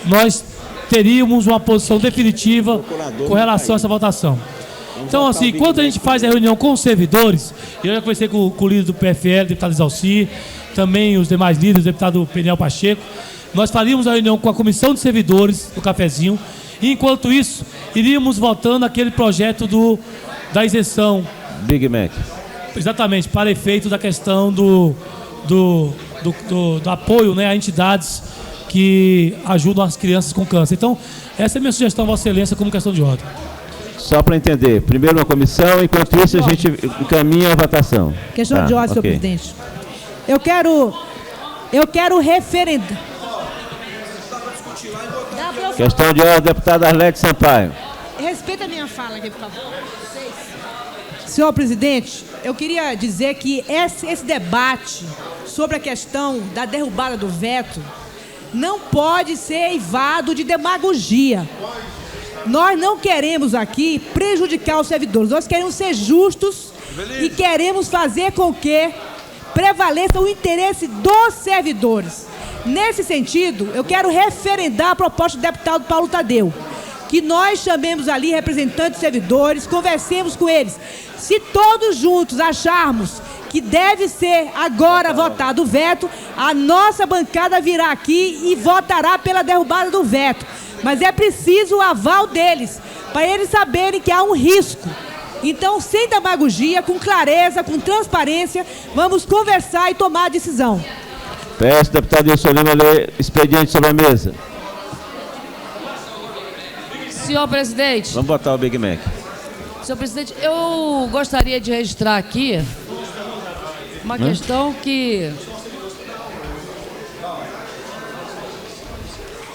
nós teríamos uma posição definitiva com relação a essa votação. Então, assim, enquanto a gente faz a reunião com os servidores, eu já conversei com o líder do PFL, deputado Exalci, também os demais líderes, o deputado Peniel Pacheco, nós faríamos a reunião com a comissão de servidores do cafezinho, e enquanto isso, iríamos votando aquele projeto da isenção. Big Mac. Exatamente, para efeito da questão do apoio, né, a entidades que ajudam as crianças com câncer. Então, essa é a minha sugestão, Vossa Excelência, como questão de ordem. Só para entender, primeiro uma comissão, enquanto isso a gente encaminha a votação. Questão de ordem, senhor presidente. Eu quero referendar. Questão de ordem, deputada Arlete Sampaio. Respeita a minha fala aqui, por favor. Senhor presidente, eu queria dizer que esse debate sobre a questão da derrubada do veto não pode ser eivado de demagogia. Nós não queremos aqui prejudicar os servidores, nós queremos ser justos e queremos fazer com que prevaleça o interesse dos servidores. Nesse sentido, eu quero referendar a proposta do deputado Paulo Tadeu, que nós chamemos ali representantes dos servidores, conversemos com eles. Se todos juntos acharmos que deve ser agora votado o veto, a nossa bancada virá aqui e votará pela derrubada do veto. Mas é preciso o aval deles, para eles saberem que há um risco. Então, sem demagogia, com clareza, com transparência, vamos conversar e tomar a decisão. Peço, deputado Wilson Lima, ler expediente sobre a mesa. Senhor presidente. Vamos botar o Big Mac. Senhor presidente, eu gostaria de registrar aqui uma questão que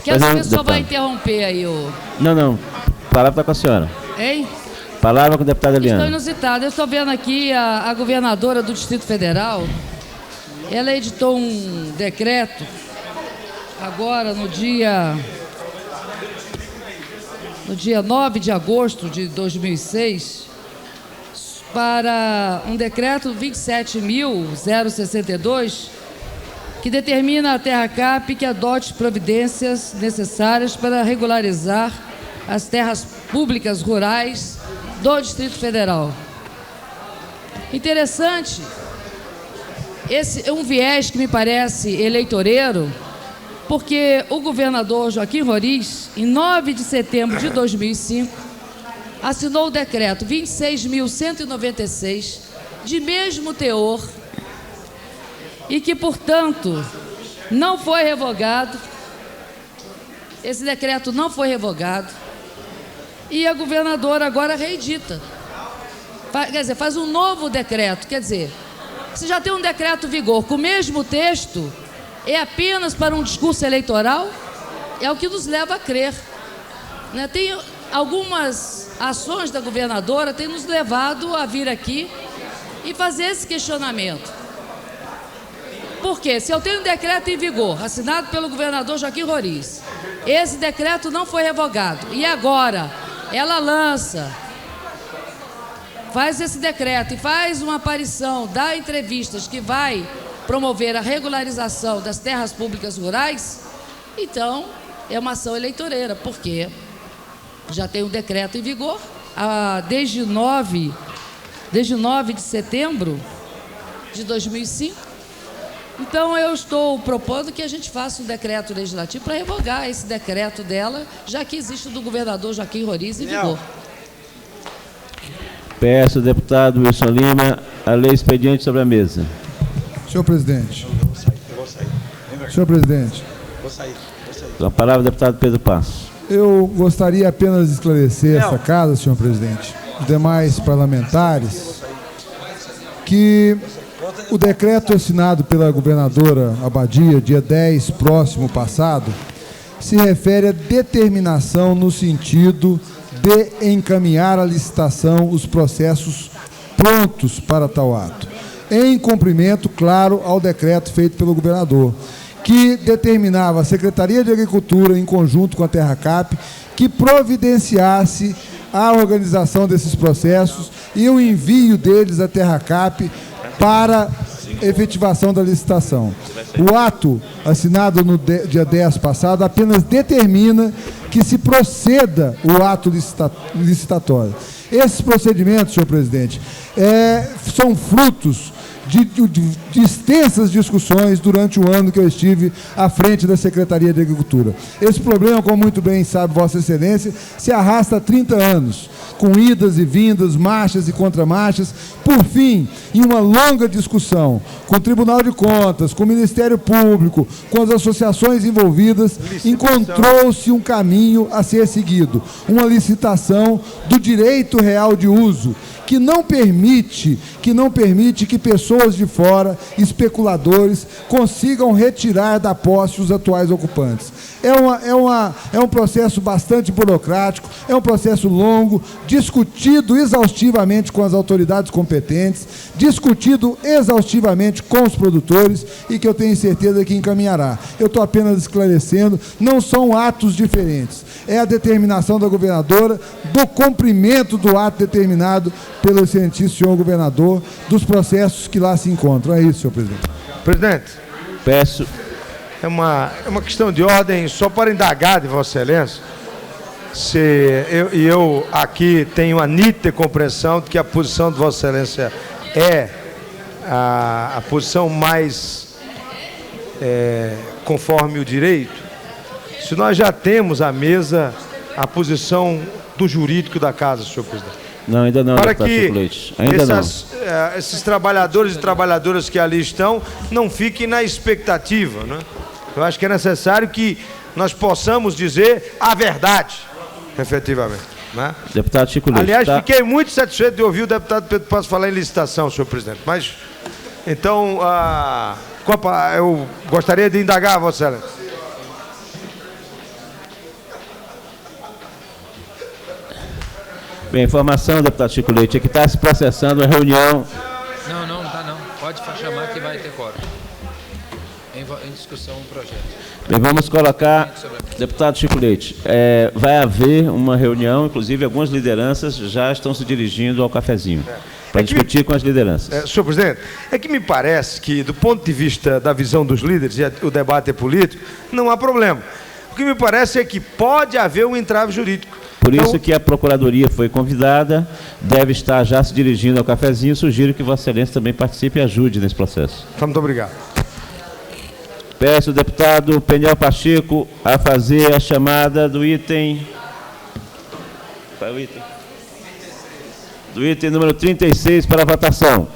essa pessoa vai interromper aí o... Não. A palavra está com a senhora. Hein? Palavra com a deputada Eliana. Estou inusitada. Eu estou vendo aqui a governadora do Distrito Federal. Ela editou um decreto agora no dia 9 de agosto de 2006 para um decreto 27.062 que determina a Terracap que adote providências necessárias para regularizar as terras públicas rurais do Distrito Federal. Interessante, esse é um viés que me parece eleitoreiro, porque o governador Joaquim Roriz, em 9 de setembro de 2005, assinou o decreto 26.196, de mesmo teor, e que, portanto, não foi revogado. Esse decreto não foi revogado. E a governadora agora reedita. quer dizer, faz um novo decreto. Quer dizer, se já tem um decreto em vigor com o mesmo texto, é apenas para um discurso eleitoral? É o que nos leva a crer. Né? Tem algumas ações da governadora têm nos levado a vir aqui e fazer esse questionamento. Por quê? Se eu tenho um decreto em vigor, assinado pelo governador Joaquim Roriz, esse decreto não foi revogado, e agora ela lança, faz esse decreto e faz uma aparição, dá entrevistas que vai promover a regularização das terras públicas rurais, então é uma ação eleitoreira, porque já tem um decreto em vigor desde 9 de setembro de 2005. Então, eu estou propondo que a gente faça um decreto legislativo para revogar esse decreto dela, já que existe o do governador Joaquim Roriz em vigor. Peço, deputado Wilson Lima, a lei expediente sobre a mesa. Senhor presidente. Senhor presidente. Com a palavra, deputado Pedro Passos. Eu gostaria apenas de esclarecer essa casa, senhor presidente, os demais parlamentares, que o decreto assinado pela governadora Abadia, dia 10 próximo passado, se refere à determinação no sentido de encaminhar à licitação os processos prontos para tal ato, em cumprimento, claro, ao decreto feito pelo governador, que determinava a Secretaria de Agricultura, em conjunto com a TerraCap, que providenciasse a organização desses processos e o envio deles à TerraCap para efetivação da licitação. O ato assinado no dia 10 passado apenas determina que se proceda o ato licitatório. Esses procedimentos, senhor presidente, são frutos de extensas discussões durante o ano que eu estive à frente da Secretaria de Agricultura. Esse problema, como muito bem sabe Vossa Excelência, se arrasta há 30 anos, com idas e vindas, marchas e contramarchas. Por fim, em uma longa discussão com o Tribunal de Contas, com o Ministério Público, com as associações envolvidas, encontrou-se um caminho a ser seguido, uma licitação do direito real de uso, que não permite que pessoas de fora, especuladores, consigam retirar da posse os atuais ocupantes. É um processo bastante burocrático, é um processo longo, discutido exaustivamente com as autoridades competentes, discutido exaustivamente com os produtores e que eu tenho certeza que encaminhará. Eu estou apenas esclarecendo, não são atos diferentes. É a determinação da governadora do cumprimento do ato determinado pelo excelentíssimo senhor governador, dos processos que lá se encontram. É isso, senhor presidente. Presidente, peço. É uma questão de ordem, só para indagar de Vossa Excelência, eu aqui tenho a nítida compreensão de que a posição de Vossa Excelência é a posição mais conforme o direito. Se nós já temos à mesa a posição do jurídico da casa, senhor presidente. Não, ainda não, para que ainda esses trabalhadores e trabalhadoras que ali estão não fiquem na expectativa, né? Eu acho que é necessário que nós possamos dizer a verdade, efetivamente, né? Deputado Chico Leite. Aliás, fiquei muito satisfeito de ouvir o deputado Pedro Passos falar em licitação, senhor presidente. Mas, então, eu gostaria de indagar, Vossa Excelência. Bem, informação, deputado Chico Leite, é que está se processando a reunião. Não está não. Pode chamar que vai ter quórum. Em discussão um projeto. Bem, vamos colocar, deputado Chico Leite, vai haver uma reunião, inclusive algumas lideranças já estão se dirigindo ao cafezinho, para discutir com as lideranças. Senhor presidente, é que me parece que, do ponto de vista da visão dos líderes, e o debate é político, não há problema. O que me parece é que pode haver um entrave jurídico. Por isso que a Procuradoria foi convidada, deve estar já se dirigindo ao cafezinho. Sugiro que Vossa Excelência também participe e ajude nesse processo. Muito obrigado. Peço ao deputado Peniel Pacheco a fazer a chamada do item... Qual é o item? Do item número 36 para votação.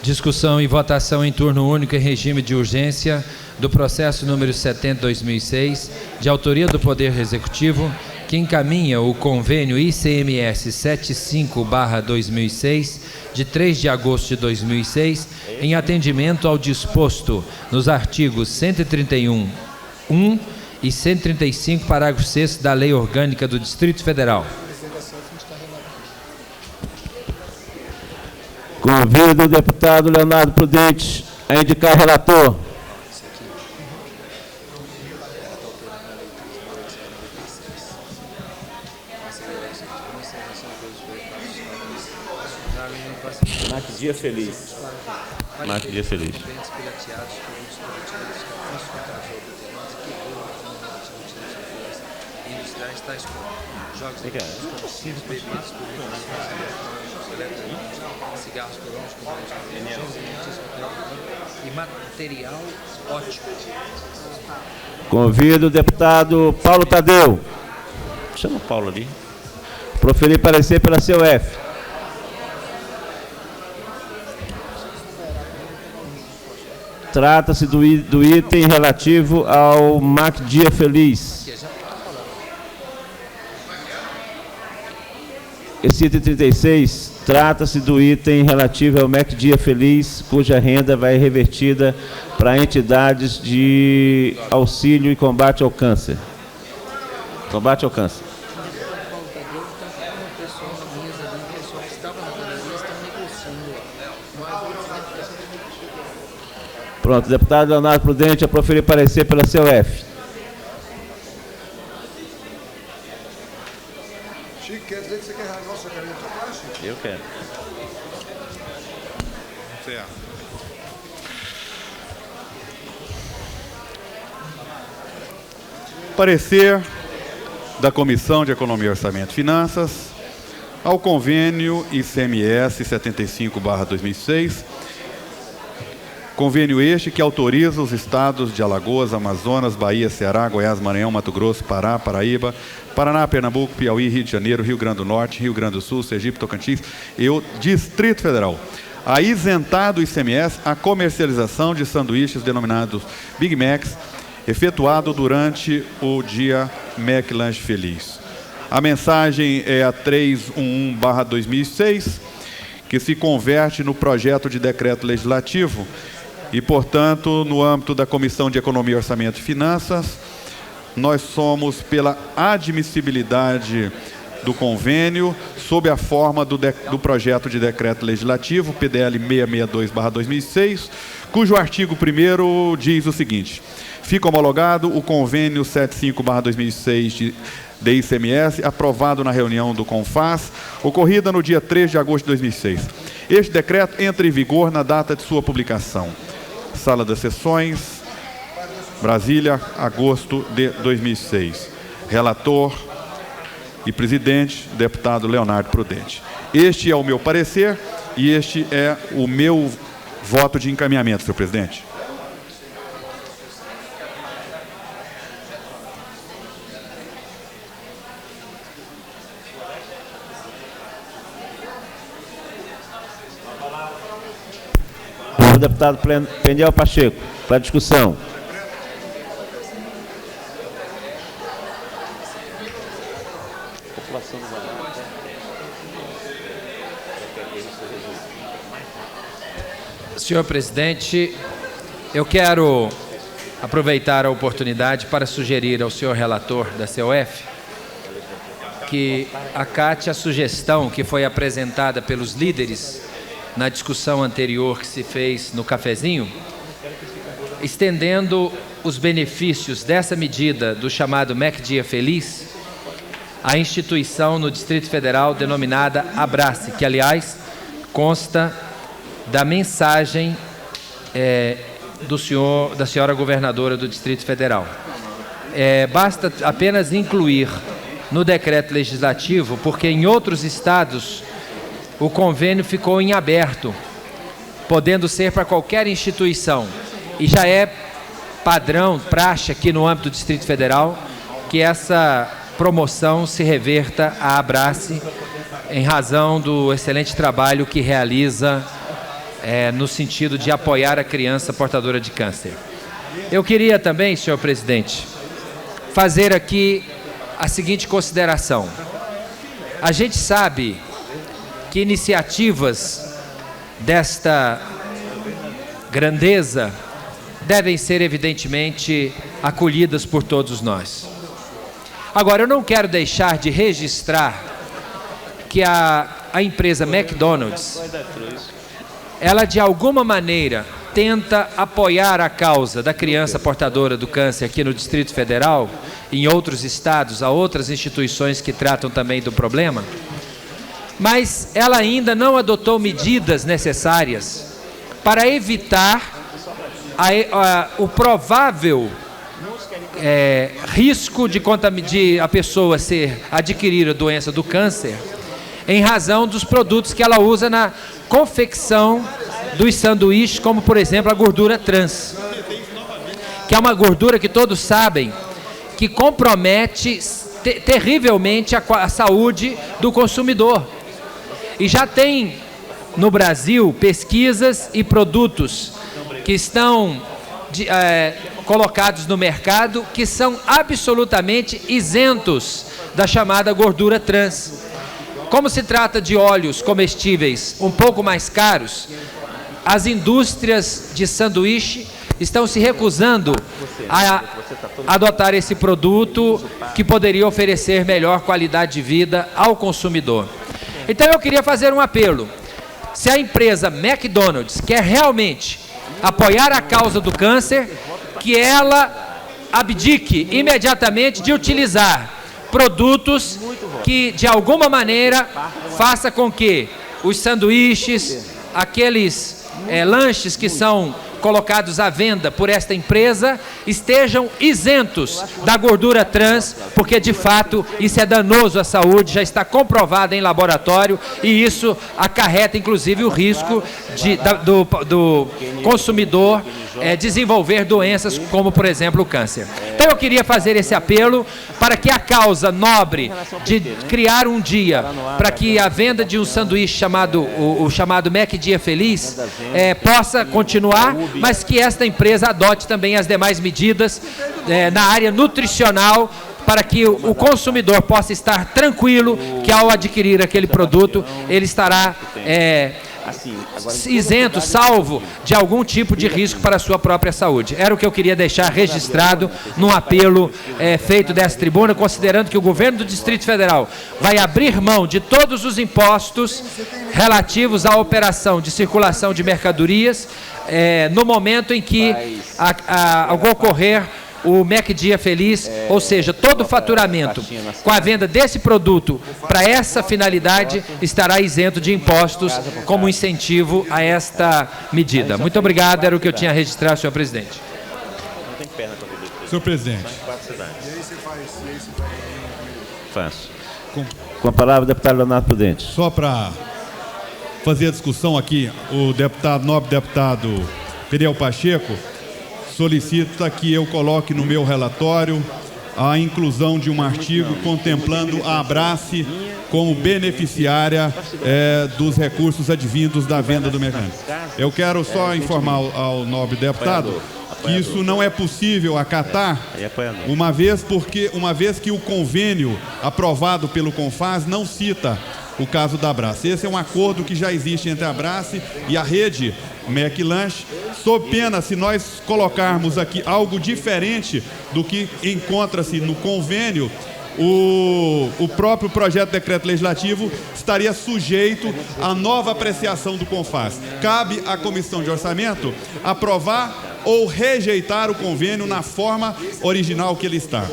Discussão e votação em turno único em regime de urgência do processo número 70/2006, de autoria do Poder Executivo, que encaminha o convênio ICMS 75/2006, de 3 de agosto de 2006, em atendimento ao disposto nos artigos 131.1 e 135, parágrafo 6º da Lei Orgânica do Distrito Federal. Convido o deputado Leonardo Prudente a indicar relator. Dia feliz. Marque dia feliz. E material ótimo. Convido o deputado Paulo Tadeu. Chama o Paulo ali. Proferir parecer pela CUF. Trata-se do item relativo ao MAC Dia Feliz. Esse item 36 trata-se do item relativo ao MAC Dia Feliz, cuja renda vai revertida para entidades de auxílio e combate ao câncer. Combate ao câncer. Pronto, deputado Leonardo Prudente a proferir parecer pela CUF. Chico, quer dizer que você quer rasgar o seu cabelo de chocolate? Eu quero. Certo. Parecer da Comissão de Economia, Orçamento e Finanças ao convênio ICMS 75/2006, convênio este que autoriza os estados de Alagoas, Amazonas, Bahia, Ceará, Goiás, Maranhão, Mato Grosso, Pará, Paraíba, Paraná, Pernambuco, Piauí, Rio de Janeiro, Rio Grande do Norte, Rio Grande do Sul, Sergipe, Tocantins e o Distrito Federal a isentar do ICMS a comercialização de sanduíches denominados Big Macs, efetuado durante o dia Mac Lanche Feliz. A mensagem é a 311/2006, que se converte no projeto de decreto legislativo e, portanto, no âmbito da Comissão de Economia, Orçamento e Finanças, nós somos pela admissibilidade do convênio sob a forma do projeto de decreto legislativo, PDL 662/2006, cujo artigo 1º diz o seguinte: fica homologado o convênio 75/2006 de ICMS, aprovado na reunião do CONFAS, ocorrida no dia 3 de agosto de 2006. Este decreto entra em vigor na data de sua publicação. Sala das Sessões, Brasília, agosto de 2006. Relator e presidente, deputado Leonardo Prudente. Este é o meu parecer e este é o meu voto de encaminhamento, senhor presidente. O deputado Peniel Pacheco, para discussão. Senhor presidente, eu quero aproveitar a oportunidade para sugerir ao senhor relator da COF que acate a sugestão que foi apresentada pelos líderes na discussão anterior que se fez no cafezinho, estendendo os benefícios dessa medida do chamado MEC Dia Feliz à instituição no Distrito Federal denominada Abrace, que, aliás, consta da mensagem da senhora governadora do Distrito Federal. Basta apenas incluir no decreto legislativo, porque em outros estados o convênio ficou em aberto, podendo ser para qualquer instituição. E já é padrão, praxe aqui no âmbito do Distrito Federal, que essa promoção se reverta à Abrace, em razão do excelente trabalho que realiza no sentido de apoiar a criança portadora de câncer. Eu queria também, senhor presidente, fazer aqui a seguinte consideração. A gente sabe que iniciativas desta grandeza devem ser, evidentemente, acolhidas por todos nós. Agora, eu não quero deixar de registrar que a empresa McDonald's, ela de alguma maneira tenta apoiar a causa da criança portadora do câncer aqui no Distrito Federal, em outros estados, a outras instituições que tratam também do problema, mas ela ainda não adotou medidas necessárias para evitar o provável risco de a pessoa adquirir a doença do câncer em razão dos produtos que ela usa na confecção dos sanduíches, como, por exemplo, a gordura trans, que é uma gordura que todos sabem que compromete terrivelmente a saúde do consumidor. E já tem no Brasil pesquisas e produtos que estão colocados no mercado que são absolutamente isentos da chamada gordura trans. Como se trata de óleos comestíveis um pouco mais caros, as indústrias de sanduíche estão se recusando a adotar esse produto que poderia oferecer melhor qualidade de vida ao consumidor. Então eu queria fazer um apelo. Se a empresa McDonald's quer realmente apoiar a causa do câncer, que ela abdique imediatamente de utilizar produtos que, de alguma maneira, faça com que os sanduíches, aqueles lanches que são colocados à venda por esta empresa, estejam isentos da gordura trans, porque, de fato, isso é danoso à saúde, já está comprovado em laboratório, e isso acarreta, inclusive, o risco do consumidor desenvolver doenças como, por exemplo, o câncer. Então, eu queria fazer esse apelo para que a causa nobre de criar um dia para que a venda de um sanduíche o chamado Mac Dia Feliz possa continuar, mas que esta empresa adote também as demais medidas na área nutricional, para que o consumidor possa estar tranquilo que, ao adquirir aquele produto, ele estará isento, salvo de algum tipo de risco para a sua própria saúde. Era o que eu queria deixar registrado num apelo feito dessa tribuna, considerando que o governo do Distrito Federal vai abrir mão de todos os impostos relativos à operação de circulação de mercadorias no momento em que ocorrer o Mac Dia Feliz, ou seja, todo o faturamento com a venda desse produto para essa finalidade estará isento de impostos como incentivo a esta medida. Muito obrigado, era o que eu tinha a registrar, senhor presidente. Senhor presidente. Faço. Com a palavra, o deputado Leonardo Prudente. Só para fazer a discussão aqui, o nobre deputado Peniel Pacheco solicita que eu coloque no meu relatório a inclusão de um artigo contemplando a Abrace como beneficiária dos recursos advindos da venda do medicamento. Eu quero só informar ao nobre deputado que isso não é possível acatar, uma vez que o convênio aprovado pelo CONFAS não cita o caso da Abrace. Esse é um acordo que já existe entre a Abrace e a rede McLanche, sob pena, se nós colocarmos aqui algo diferente do que encontra-se no convênio, o próprio projeto de decreto legislativo estaria sujeito à nova apreciação do CONFAS. Cabe à Comissão de Orçamento aprovar ou rejeitar o convênio na forma original que ele está.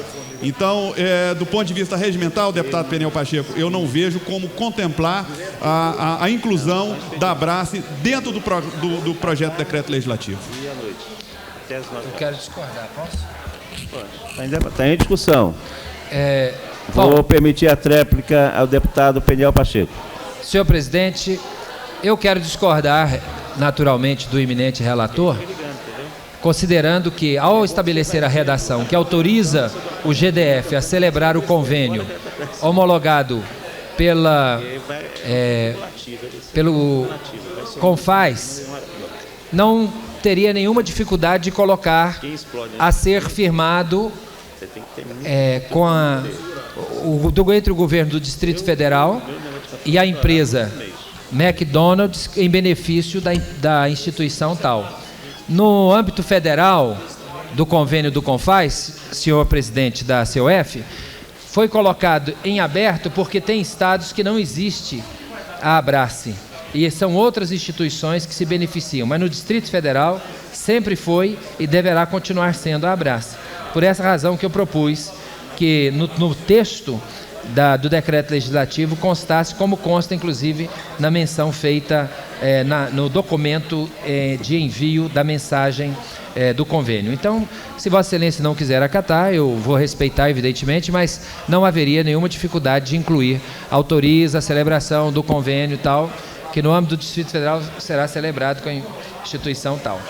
Então, do ponto de vista regimental, deputado Peniel Pacheco, eu não vejo como contemplar a inclusão da Abrace dentro do projeto de decreto legislativo. Eu quero discordar, posso? Está em discussão. Vou permitir a tréplica ao deputado Peniel Pacheco. Senhor presidente, eu quero discordar, naturalmente, do eminente relator, considerando que, ao estabelecer a redação que autoriza o GDF a celebrar o convênio homologado pelo CONFAS, não teria nenhuma dificuldade de colocar a ser firmado entre o governo do Distrito Federal e a empresa McDonald's em benefício da instituição tal. No âmbito federal do convênio do CONFAS, senhor presidente da COF, foi colocado em aberto porque tem estados que não existe a Abrace. E são outras instituições que se beneficiam. Mas no Distrito Federal sempre foi e deverá continuar sendo a Abrace. Por essa razão que eu propus que no texto do decreto legislativo constasse, como consta inclusive na menção feita no documento de envio da mensagem do convênio. Então, se Vossa Excelência não quiser acatar, eu vou respeitar evidentemente, mas não haveria nenhuma dificuldade de incluir. Autoriza a celebração do convênio e tal, que no âmbito do Distrito Federal será celebrado com a instituição tal.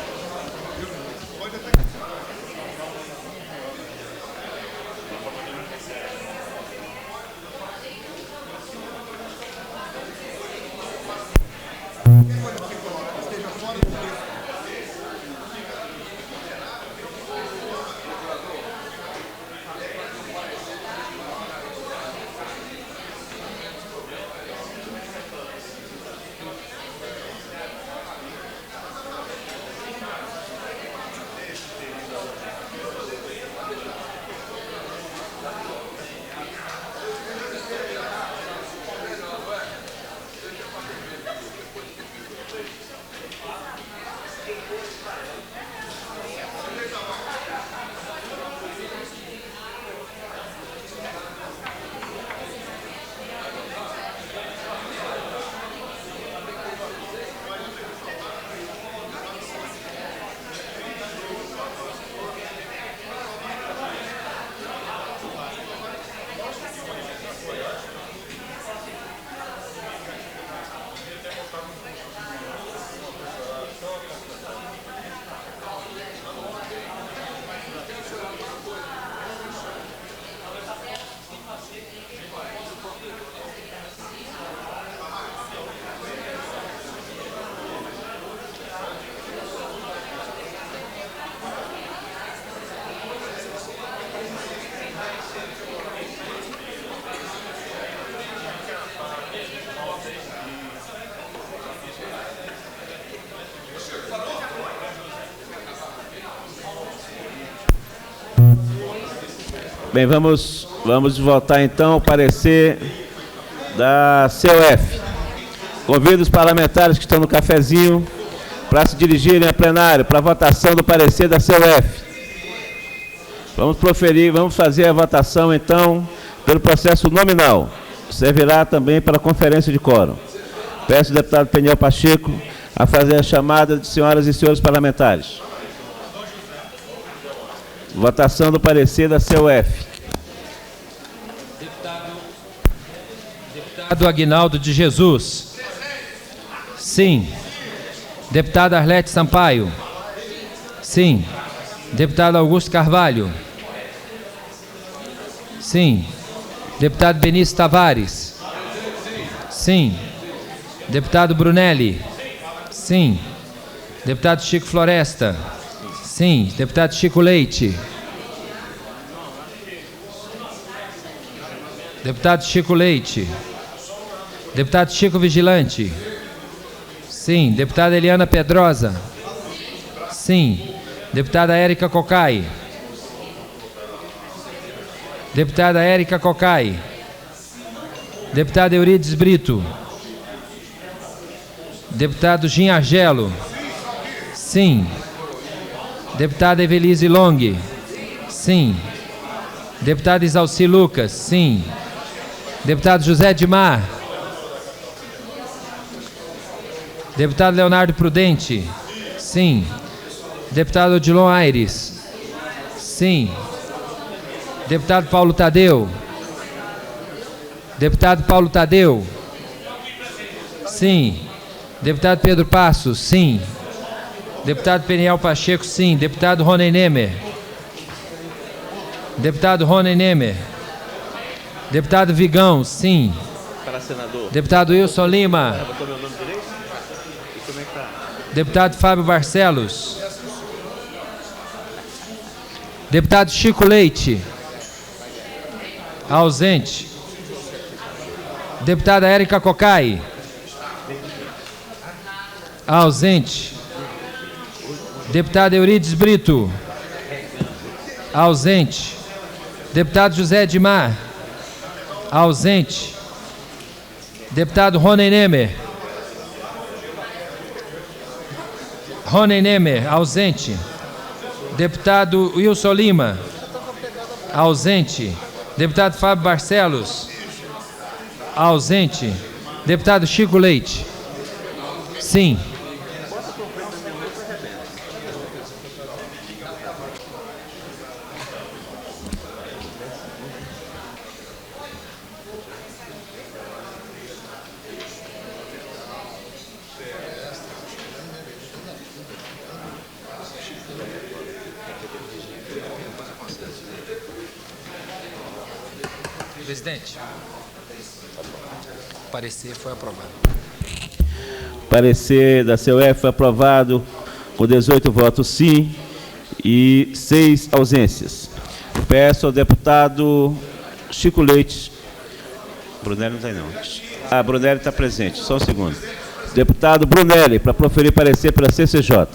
Bem, vamos votar então o parecer da COF. Convido os parlamentares que estão no cafezinho para se dirigirem a plenário para a votação do parecer da COF. Vamos fazer a votação então pelo processo nominal. Servirá também para a conferência de quórum. Peço ao deputado Peniel Pacheco a fazer a chamada de senhoras e senhores parlamentares. Votação do parecer da COF. Deputado Aguinaldo de Jesus. Sim. Deputada Arlete Sampaio. Sim. Deputado Augusto Carvalho. Sim. Deputado Benício Tavares. Sim. Deputado Brunelli. Sim. Deputado Chico Floresta. Sim. Deputado Chico Leite. Deputado Chico Leite. Deputado Chico Vigilante. Sim. Deputada Eliana Pedrosa. Sim. Deputada Érica Cocai. Deputada Érica Cocai. Deputado Eurides Brito. Deputado Gin Argelo. Sim. Deputada Evelise Long. Sim. Deputado Isalci Lucas. Sim. Deputado José Dimar. Deputado Leonardo Prudente. Sim. Deputado Odilon Aires. Sim. Deputado Paulo Tadeu. Deputado Paulo Tadeu. Sim. Deputado Pedro Passos. Sim. Deputado Peniel Pacheco. Sim. Deputado Rony Nemer. Deputado Rony Nemer. Deputado Vigão. Sim. Para senador. Deputado Wilson Lima. Botou meu nome direito? E como é que tá? Deputado Fábio Barcelos. Deputado Chico Leite. Ausente. Deputada Érica Cocai. Ausente. Deputado Eurides Brito. Ausente. Deputado José Edmar. Ausente. Deputado Rony Nemer. Rony Nemer, ausente. Deputado Wilson Lima. Ausente. Deputado Fábio Barcelos. Ausente. Deputado Chico Leite. Sim. Presidente, o parecer foi aprovado. O parecer da CUF foi aprovado com 18 votos sim e 6 ausências. Peço ao deputado Chico Leite. Brunelli não está não. Brunelli está presente, só um segundo. Deputado Brunelli, para proferir parecer pela CCJ.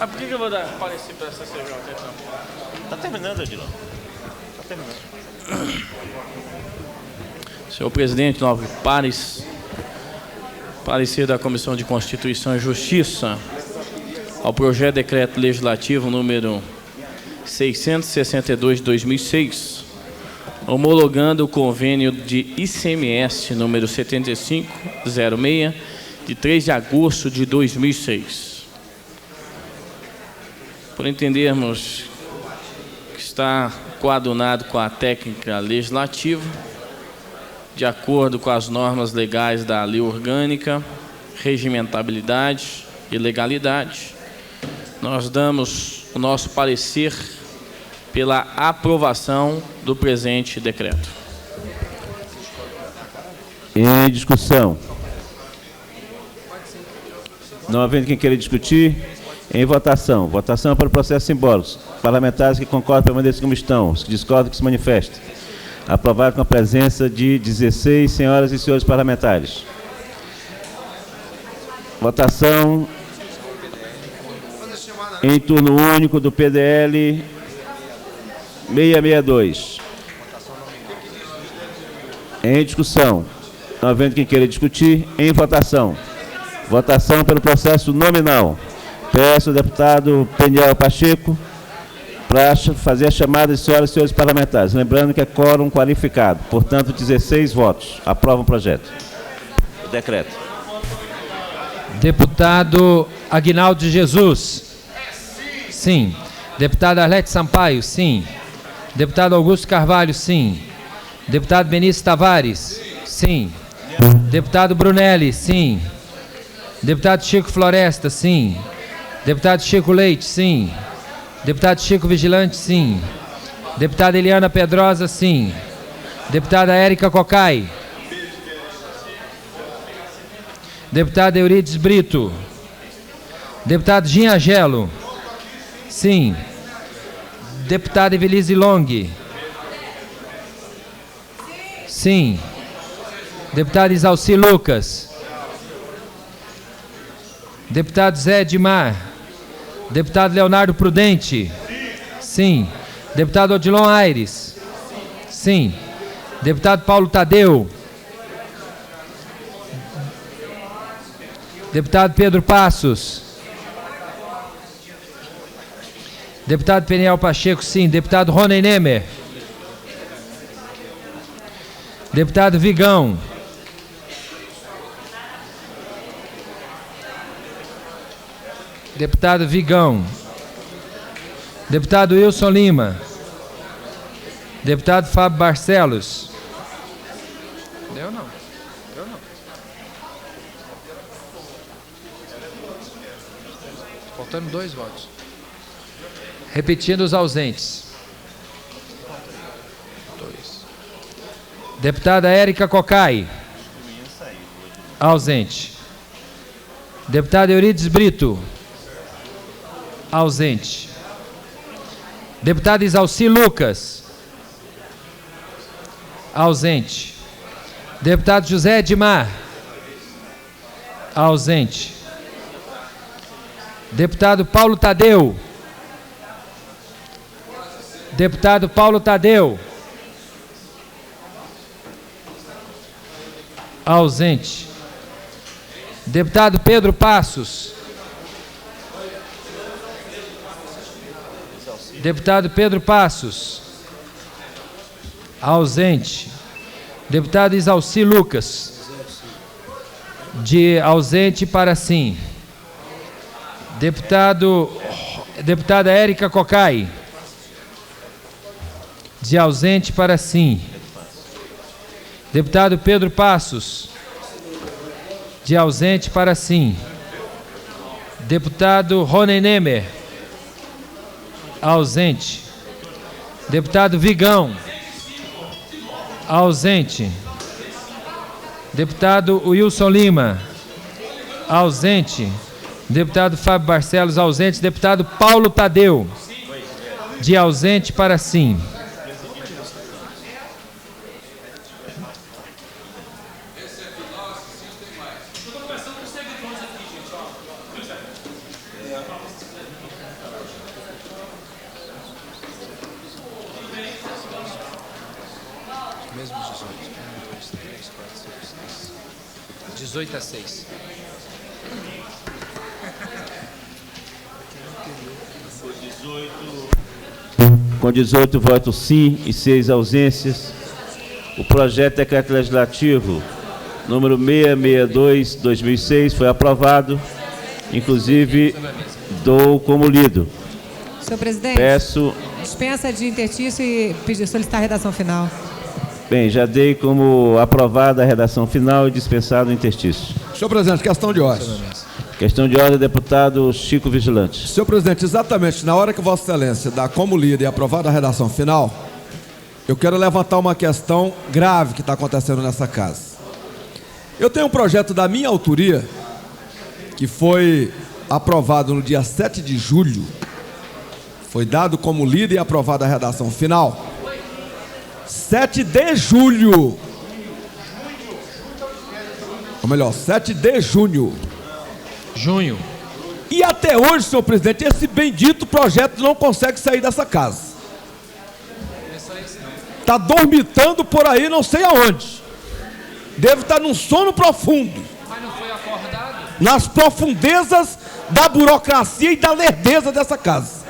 Por que eu vou dar parecer para essa CCJ, então? Está terminando, Adilão. Está terminando. Senhor presidente, nobre pares, parecer da Comissão de Constituição e Justiça ao projeto de decreto legislativo número 662 de 2006, homologando o convênio de ICMS número 7506 de 3 de agosto de 2006. Por entendermos que está coadunado com a técnica legislativa, de acordo com as normas legais da lei orgânica, regimentabilidade e legalidade, nós damos o nosso parecer pela aprovação do presente decreto. Em discussão. Não havendo quem queira discutir, em votação. Votação para o processo simbólico. Parlamentares que concordam permaneçam como estão. Os que discordam que se manifestem. Aprovado com a presença de 16 senhoras e senhores parlamentares. Votação em turno único do PDL 662. Em discussão. Não havendo quem queira discutir, em votação. Votação pelo processo nominal. Peço ao deputado Peniel Pacheco para fazer a chamada de senhoras e senhores parlamentares. Lembrando que é quórum qualificado. Portanto, 16 votos. Aprova o projeto. O decreto. Deputado Aguinaldo de Jesus. Sim. Deputado Arlete Sampaio. Sim. Deputado Augusto Carvalho. Sim. Deputado Benício Tavares. Sim. Deputado Brunelli. Sim. Deputado Chico Floresta. Sim. Deputado Chico Leite, sim. Deputado Chico Vigilante, sim. Deputada Eliana Pedrosa, sim. Deputada Érica Cocai. Deputado Eurides Brito. Deputado Ginhagelo, sim. Deputada Evelise Long. Sim. Deputado Isalci Lucas. Deputado Zé Edmar. Deputado Leonardo Prudente. Sim. Deputado Odilon Aires. Sim. Deputado Paulo Tadeu. Deputado Pedro Passos. Deputado Peniel Pacheco, sim. Deputado Rony Nemer. Deputado Vigão. Deputado Vigão. Deputado Wilson Lima. Deputado Fábio Barcelos. Deu não. Deu não. Faltando 2 votos. Repetindo os ausentes. 2. Deputada Érica Cocai. Ausente. Deputado Eurides Brito. Ausente. Deputado Isalci Lucas. Ausente. Deputado José Edmar. Ausente. Deputado Paulo Tadeu. Deputado Paulo Tadeu. Ausente. Deputado Pedro Passos. Deputado Pedro Passos. Ausente. Deputado Isalci Lucas. De ausente para sim. Deputada Érica Cocai. De ausente para sim. Deputado Pedro Passos. De ausente para sim. Deputado Rony Nemer. Ausente. Deputado Vigão. Ausente. Deputado Wilson Lima. Ausente. Deputado Fábio Barcelos, ausente. Deputado Paulo Tadeu. De ausente para sim. Mesmo 18. 1, 2, 3, 4, 5, 6. 18 a 6. Com 18 votos sim e 6 ausências, o projeto de decreto legislativo número 662/2006 foi aprovado, inclusive dou como lido. Senhor presidente, dispensa de interstício e solicitar a redação final. Bem, já dei como aprovada a redação final e dispensado o interstício. Senhor presidente, questão de ordem. Questão de ordem, deputado Chico Vigilante. Senhor presidente, exatamente na hora que Vossa Excelência dá como lida e aprovada a redação final, eu quero levantar uma questão grave que está acontecendo nessa casa. Eu tenho um projeto da minha autoria, que foi aprovado no dia 7 de julho, foi dado como lida e aprovada a redação final. 7 de julho. Ou melhor, 7 de junho. Junho. E até hoje, senhor presidente, esse bendito projeto não consegue sair dessa casa. Está dormitando por aí, não sei aonde. Deve estar num sono profundo. Mas não foi acordado? Nas profundezas da burocracia e da lerdeza dessa casa.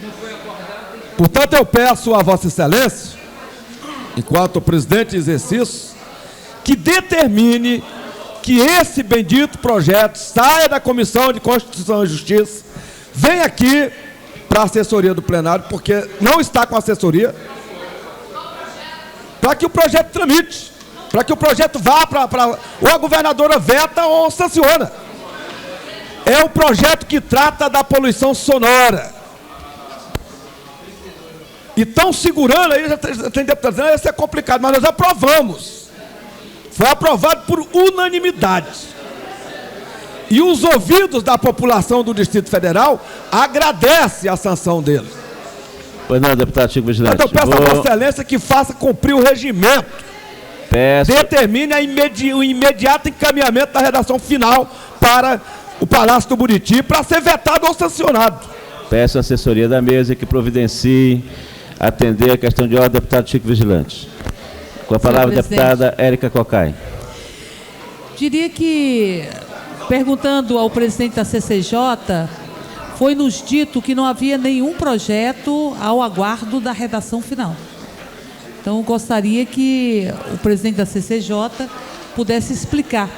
Não foi acordado? Portanto, eu peço a Vossa Excelência, enquanto presidente em exercício, que determine que esse bendito projeto saia da Comissão de Constituição e Justiça, venha aqui para a assessoria do plenário, porque não está com assessoria, para que o projeto tramite, para que o projeto vá para ou a governadora veta ou sanciona. É um projeto que trata da poluição sonora. E estão segurando aí, já tem deputado dizendo, isso é complicado, mas nós aprovamos. Foi aprovado por unanimidade. E os ouvidos da população do Distrito Federal agradecem a sanção dele. Pois não, deputado Chico Vigilante. Então eu peço a Vossa Excelência que faça cumprir o regimento. Determine o imediato encaminhamento da redação final para o Palácio do Buriti, para ser vetado ou sancionado. Peço a assessoria da mesa que providencie atender a questão de ordem do deputado Chico Vigilante. Com a palavra, a deputada Érica Cocai. Diria que, perguntando ao presidente da CCJ, foi nos dito que não havia nenhum projeto ao aguardo da redação final. Então, eu gostaria que o presidente da CCJ pudesse explicar,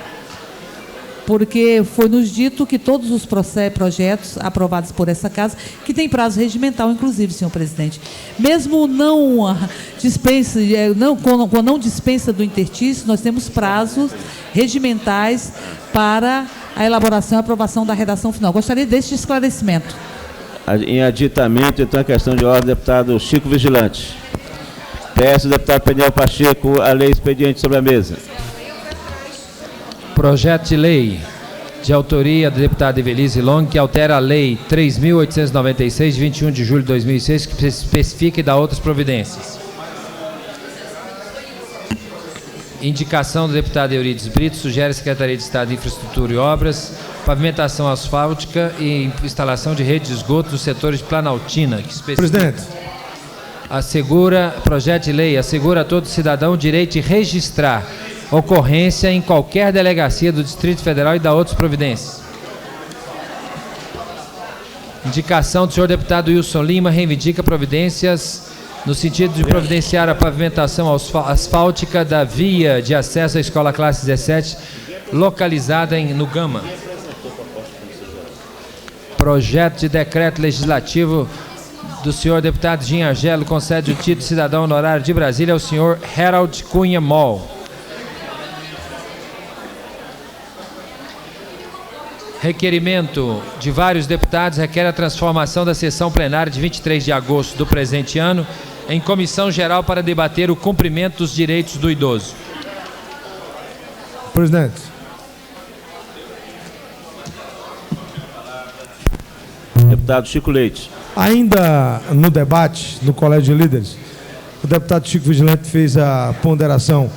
porque foi nos dito que todos os projetos aprovados por essa casa, que tem prazo regimental, inclusive, senhor presidente, mesmo com não dispensa do interstício, nós temos prazos regimentais para a elaboração e aprovação da redação final. Gostaria deste esclarecimento. Em aditamento, então, a questão de ordem, deputado Chico Vigilante. Peço, deputado Peniel Pacheco, a lei expediente sobre a mesa. Projeto de lei de autoria do deputado Evelise Long, que altera a lei 3.896, de 21 de julho de 2006, que especifica e dá outras providências. Indicação do deputado Eurides Brito, sugere a Secretaria de Estado de Infraestrutura e Obras, pavimentação asfáltica e instalação de rede de esgoto dos setores de Planaltina. Que Presidente. Projeto de lei assegura a todo cidadão o direito de registrar ocorrência em qualquer delegacia do Distrito Federal e dá outras providências. Indicação do senhor deputado Wilson Lima, reivindica providências no sentido de providenciar a pavimentação asfáltica da via de acesso à Escola Classe 17, localizada no Gama. Projeto de decreto legislativo do senhor deputado Jim Angelo, concede o título de cidadão honorário de Brasília ao senhor Harold Cunha Moll. Requerimento de vários deputados requer a transformação da sessão plenária de 23 de agosto do presente ano em comissão geral para debater o cumprimento dos direitos do idoso. Presidente. Deputado Chico Leite. Ainda no debate, no Colégio de Líderes, o deputado Chico Vigilante fez a ponderação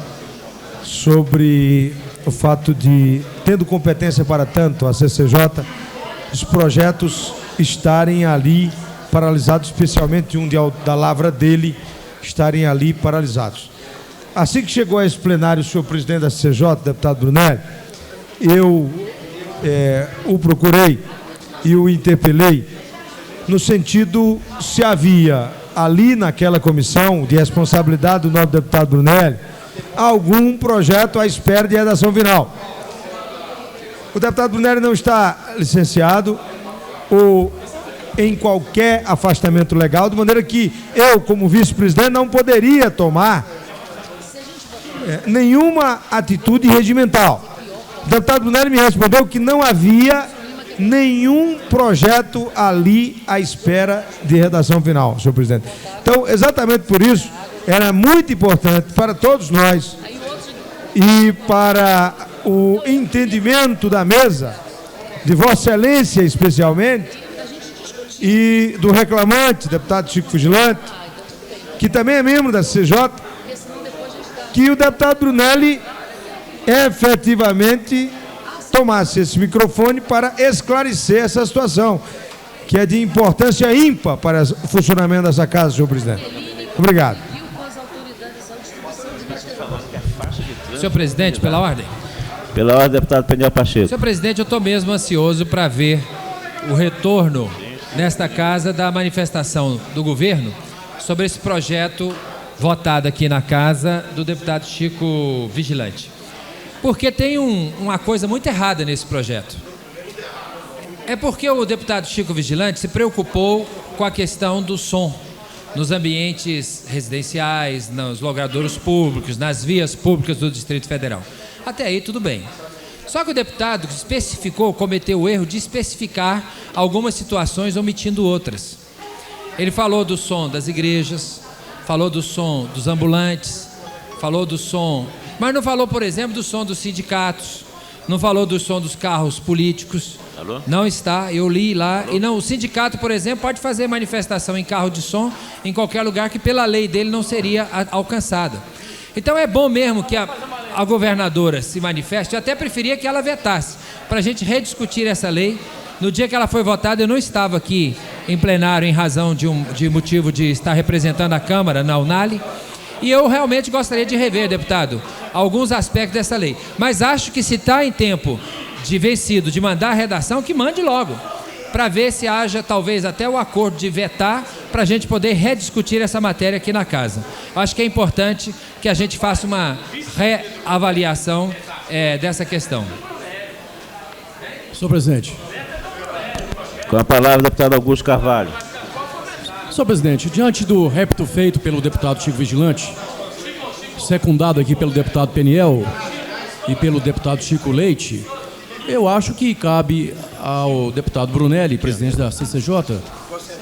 sobre o fato de, tendo competência para tanto a CCJ, os projetos estarem ali paralisados, especialmente da lavra dele, estarem ali paralisados. Assim que chegou a esse plenário o senhor presidente da CCJ, deputado Brunelli, eu o procurei e o interpelei no sentido se havia ali naquela comissão de responsabilidade do nosso deputado Brunelli algum projeto à espera de redação final. O deputado Brunelli não está licenciado ou em qualquer afastamento legal, de maneira que eu, como vice-presidente, não poderia tomar nenhuma atitude regimental. O deputado Brunelli me respondeu que não havia nenhum projeto ali à espera de redação final, senhor presidente. Então, exatamente por isso, era muito importante para todos nós e para o entendimento da mesa, de Vossa Excelência especialmente, e do reclamante, deputado Chico Vigilante, que também é membro da CCJ, que o deputado Brunelli efetivamente tomasse esse microfone para esclarecer essa situação, que é de importância ímpar para o funcionamento dessa casa, senhor presidente. Obrigado. Senhor presidente, pela ordem. Pela ordem, deputado Peniel Pacheco. Senhor presidente, eu estou mesmo ansioso para ver o retorno nesta casa da manifestação do governo sobre esse projeto votado aqui na casa do deputado Chico Vigilante. Porque tem uma coisa muito errada nesse projeto. É porque o deputado Chico Vigilante se preocupou com a questão do som nos ambientes residenciais, nos logradouros públicos, nas vias públicas do Distrito Federal. Até aí tudo bem. Só que o deputado cometeu o erro de especificar algumas situações, omitindo outras. Ele falou do som das igrejas, falou do som dos ambulantes, falou do som, mas não falou, por exemplo, do som dos sindicatos, não falou do som dos carros políticos. Alô? Não está, eu li lá. Alô? E não, o sindicato, por exemplo, pode fazer manifestação em carro de som em qualquer lugar que pela lei dele não seria alcançada. Então é bom mesmo que a governadora se manifeste. Eu até preferia que ela vetasse, para a gente rediscutir essa lei. No dia que ela foi votada, eu não estava aqui em plenário em razão de motivo de estar representando a Câmara na UNALI. E eu realmente gostaria de rever, deputado, alguns aspectos dessa lei. Mas acho que se está em tempo de vencido, de mandar a redação, que mande logo. para ver se haja talvez até o acordo de vetar para a gente poder rediscutir essa matéria aqui na casa. Acho que é importante que a gente faça uma reavaliação dessa questão. Senhor presidente. Com a palavra, o deputado Augusto Carvalho. Senhor presidente, diante do repto feito pelo deputado Chico Vigilante, secundado aqui pelo deputado Peniel e pelo deputado Chico Leite, eu acho que cabe ao deputado Brunelli, presidente da CCJ,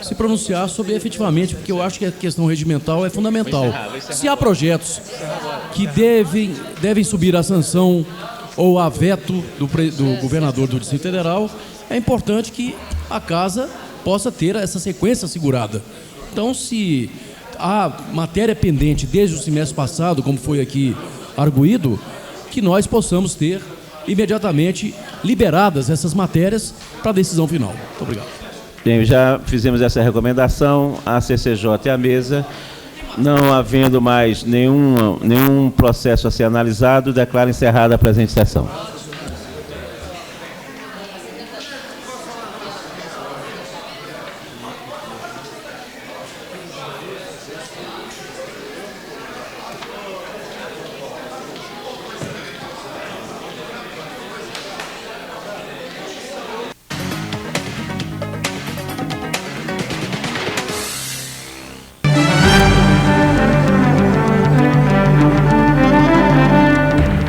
se pronunciar sobre efetivamente, porque eu acho que a questão regimental é fundamental. Se há projetos que devem subir à sanção ou a veto do governador do Distrito Federal, é importante que a casa possa ter essa sequência assegurada. Então, se há matéria pendente desde o semestre passado, como foi aqui arguído, que nós possamos ter imediatamente liberadas essas matérias para a decisão final. Muito obrigado. Bem, já fizemos essa recomendação à CCJ e à mesa. Não havendo mais nenhum processo a ser analisado, declaro encerrada a presente sessão.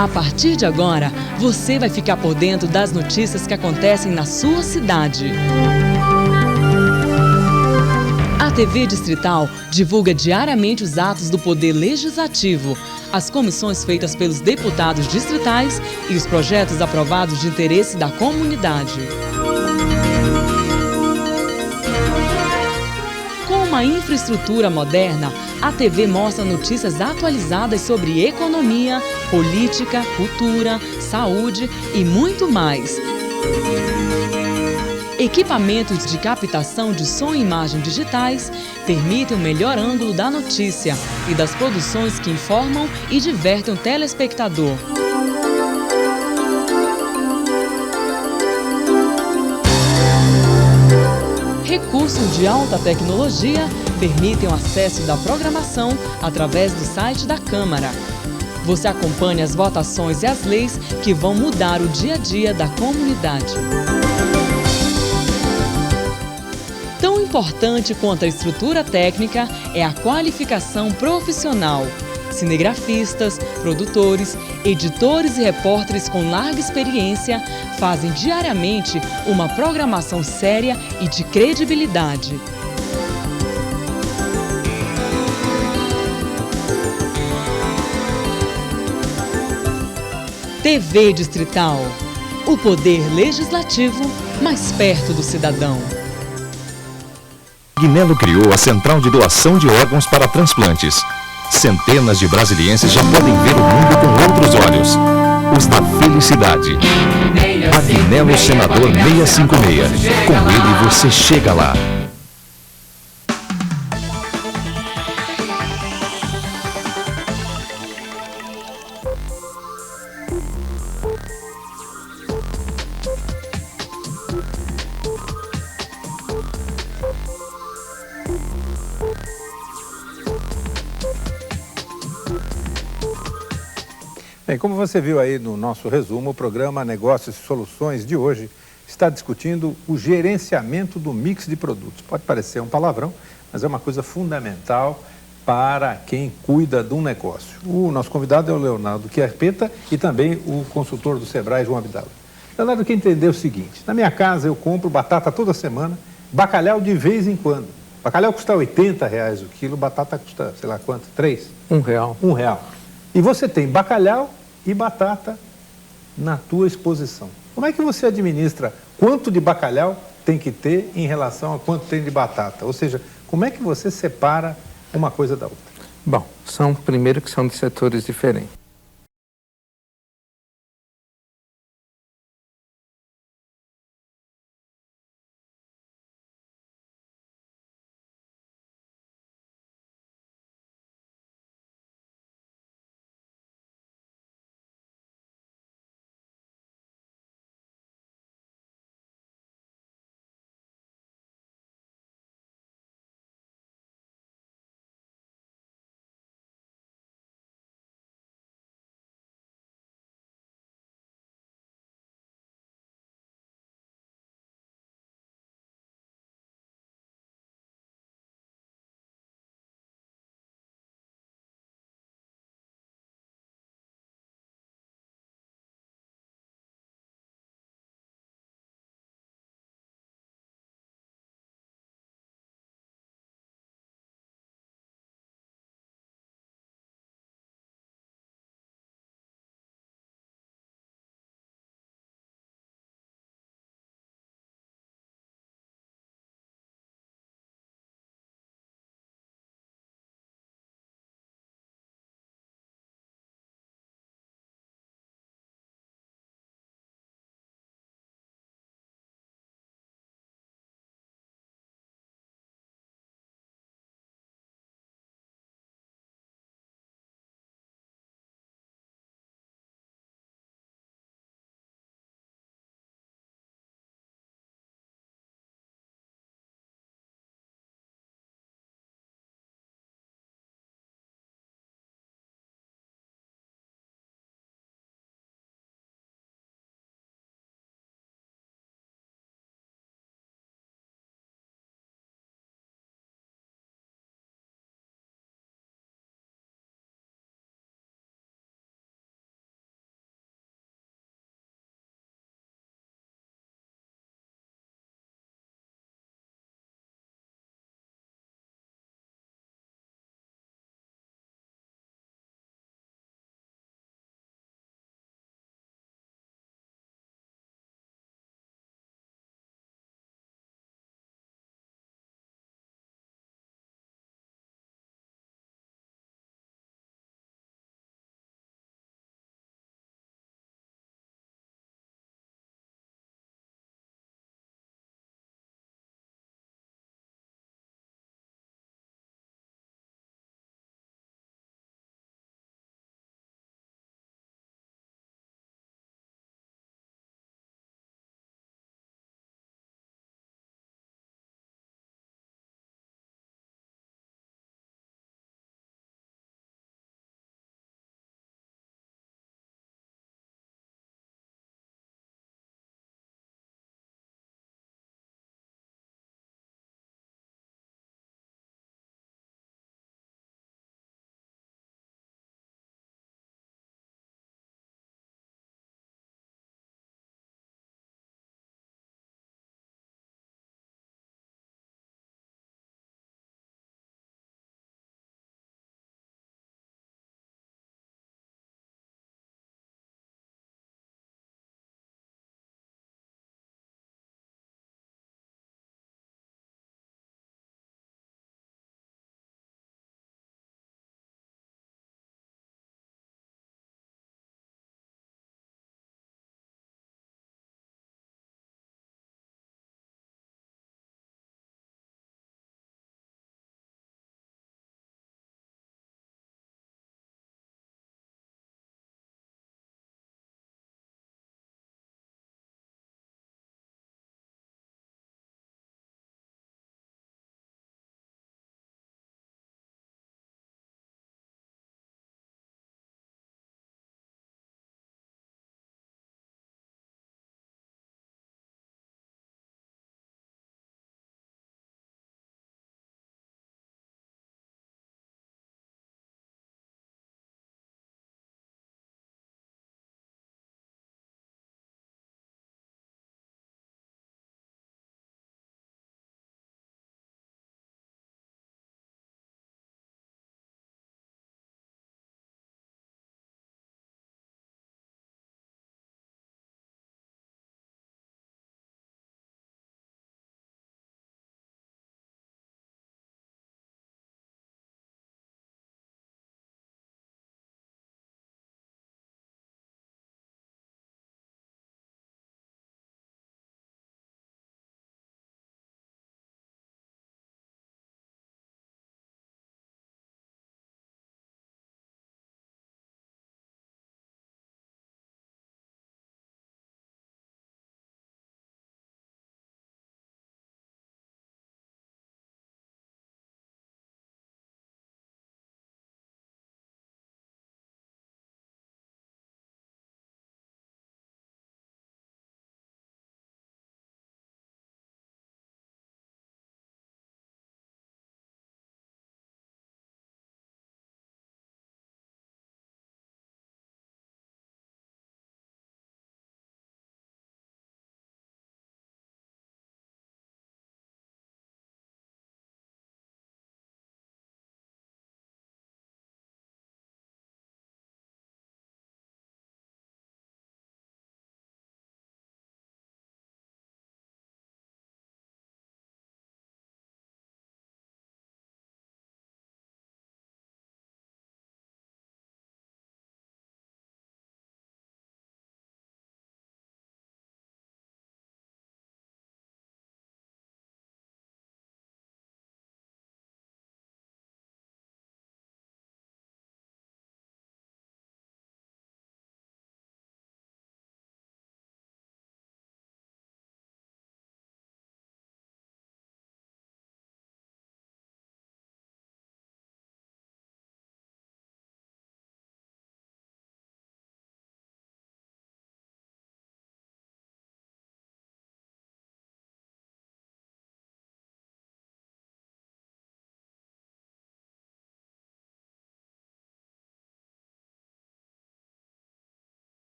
A partir de agora, você vai ficar por dentro das notícias que acontecem na sua cidade. A TV Distrital divulga diariamente os atos do Poder Legislativo, as comissões feitas pelos deputados distritais e os projetos aprovados de interesse da comunidade. Com uma infraestrutura moderna, a TV mostra notícias atualizadas sobre economia, política, cultura, saúde e muito mais. Equipamentos de captação de som e imagem digitais permitem o melhor ângulo da notícia e das produções que informam e divertem o telespectador. Recursos de alta tecnologia permitem o acesso da programação através do site da Câmara. Você acompanha as votações e as leis que vão mudar o dia a dia da comunidade. Tão importante quanto a estrutura técnica é a qualificação profissional. Cinegrafistas, produtores, editores e repórteres com larga experiência fazem diariamente uma programação séria e de credibilidade. TV Distrital, o poder legislativo mais perto do cidadão. Agnello criou a Central de Doação de Órgãos para Transplantes. Centenas de brasilienses já podem ver o mundo com outros olhos. Os da felicidade. Agnello Senador 656. Com ele você chega lá. Bem, como você viu aí no nosso resumo, o programa Negócios e Soluções de hoje está discutindo o gerenciamento do mix de produtos. Pode parecer um palavrão, mas é uma coisa fundamental para quem cuida de um negócio. O nosso convidado é o Leonardo Chiappetta e também o consultor do Sebrae, João Abdala. Leonardo quer entender o seguinte: na minha casa eu compro batata toda semana, bacalhau de vez em quando. Bacalhau custa R$80 o quilo, batata custa, sei lá quanto, 3? R$1. R$1. E você tem bacalhau e batata na tua exposição. Como é que você administra quanto de bacalhau tem que ter em relação a quanto tem de batata? Ou seja, como é que você separa uma coisa da outra? Bom, primeiro que são de setores diferentes.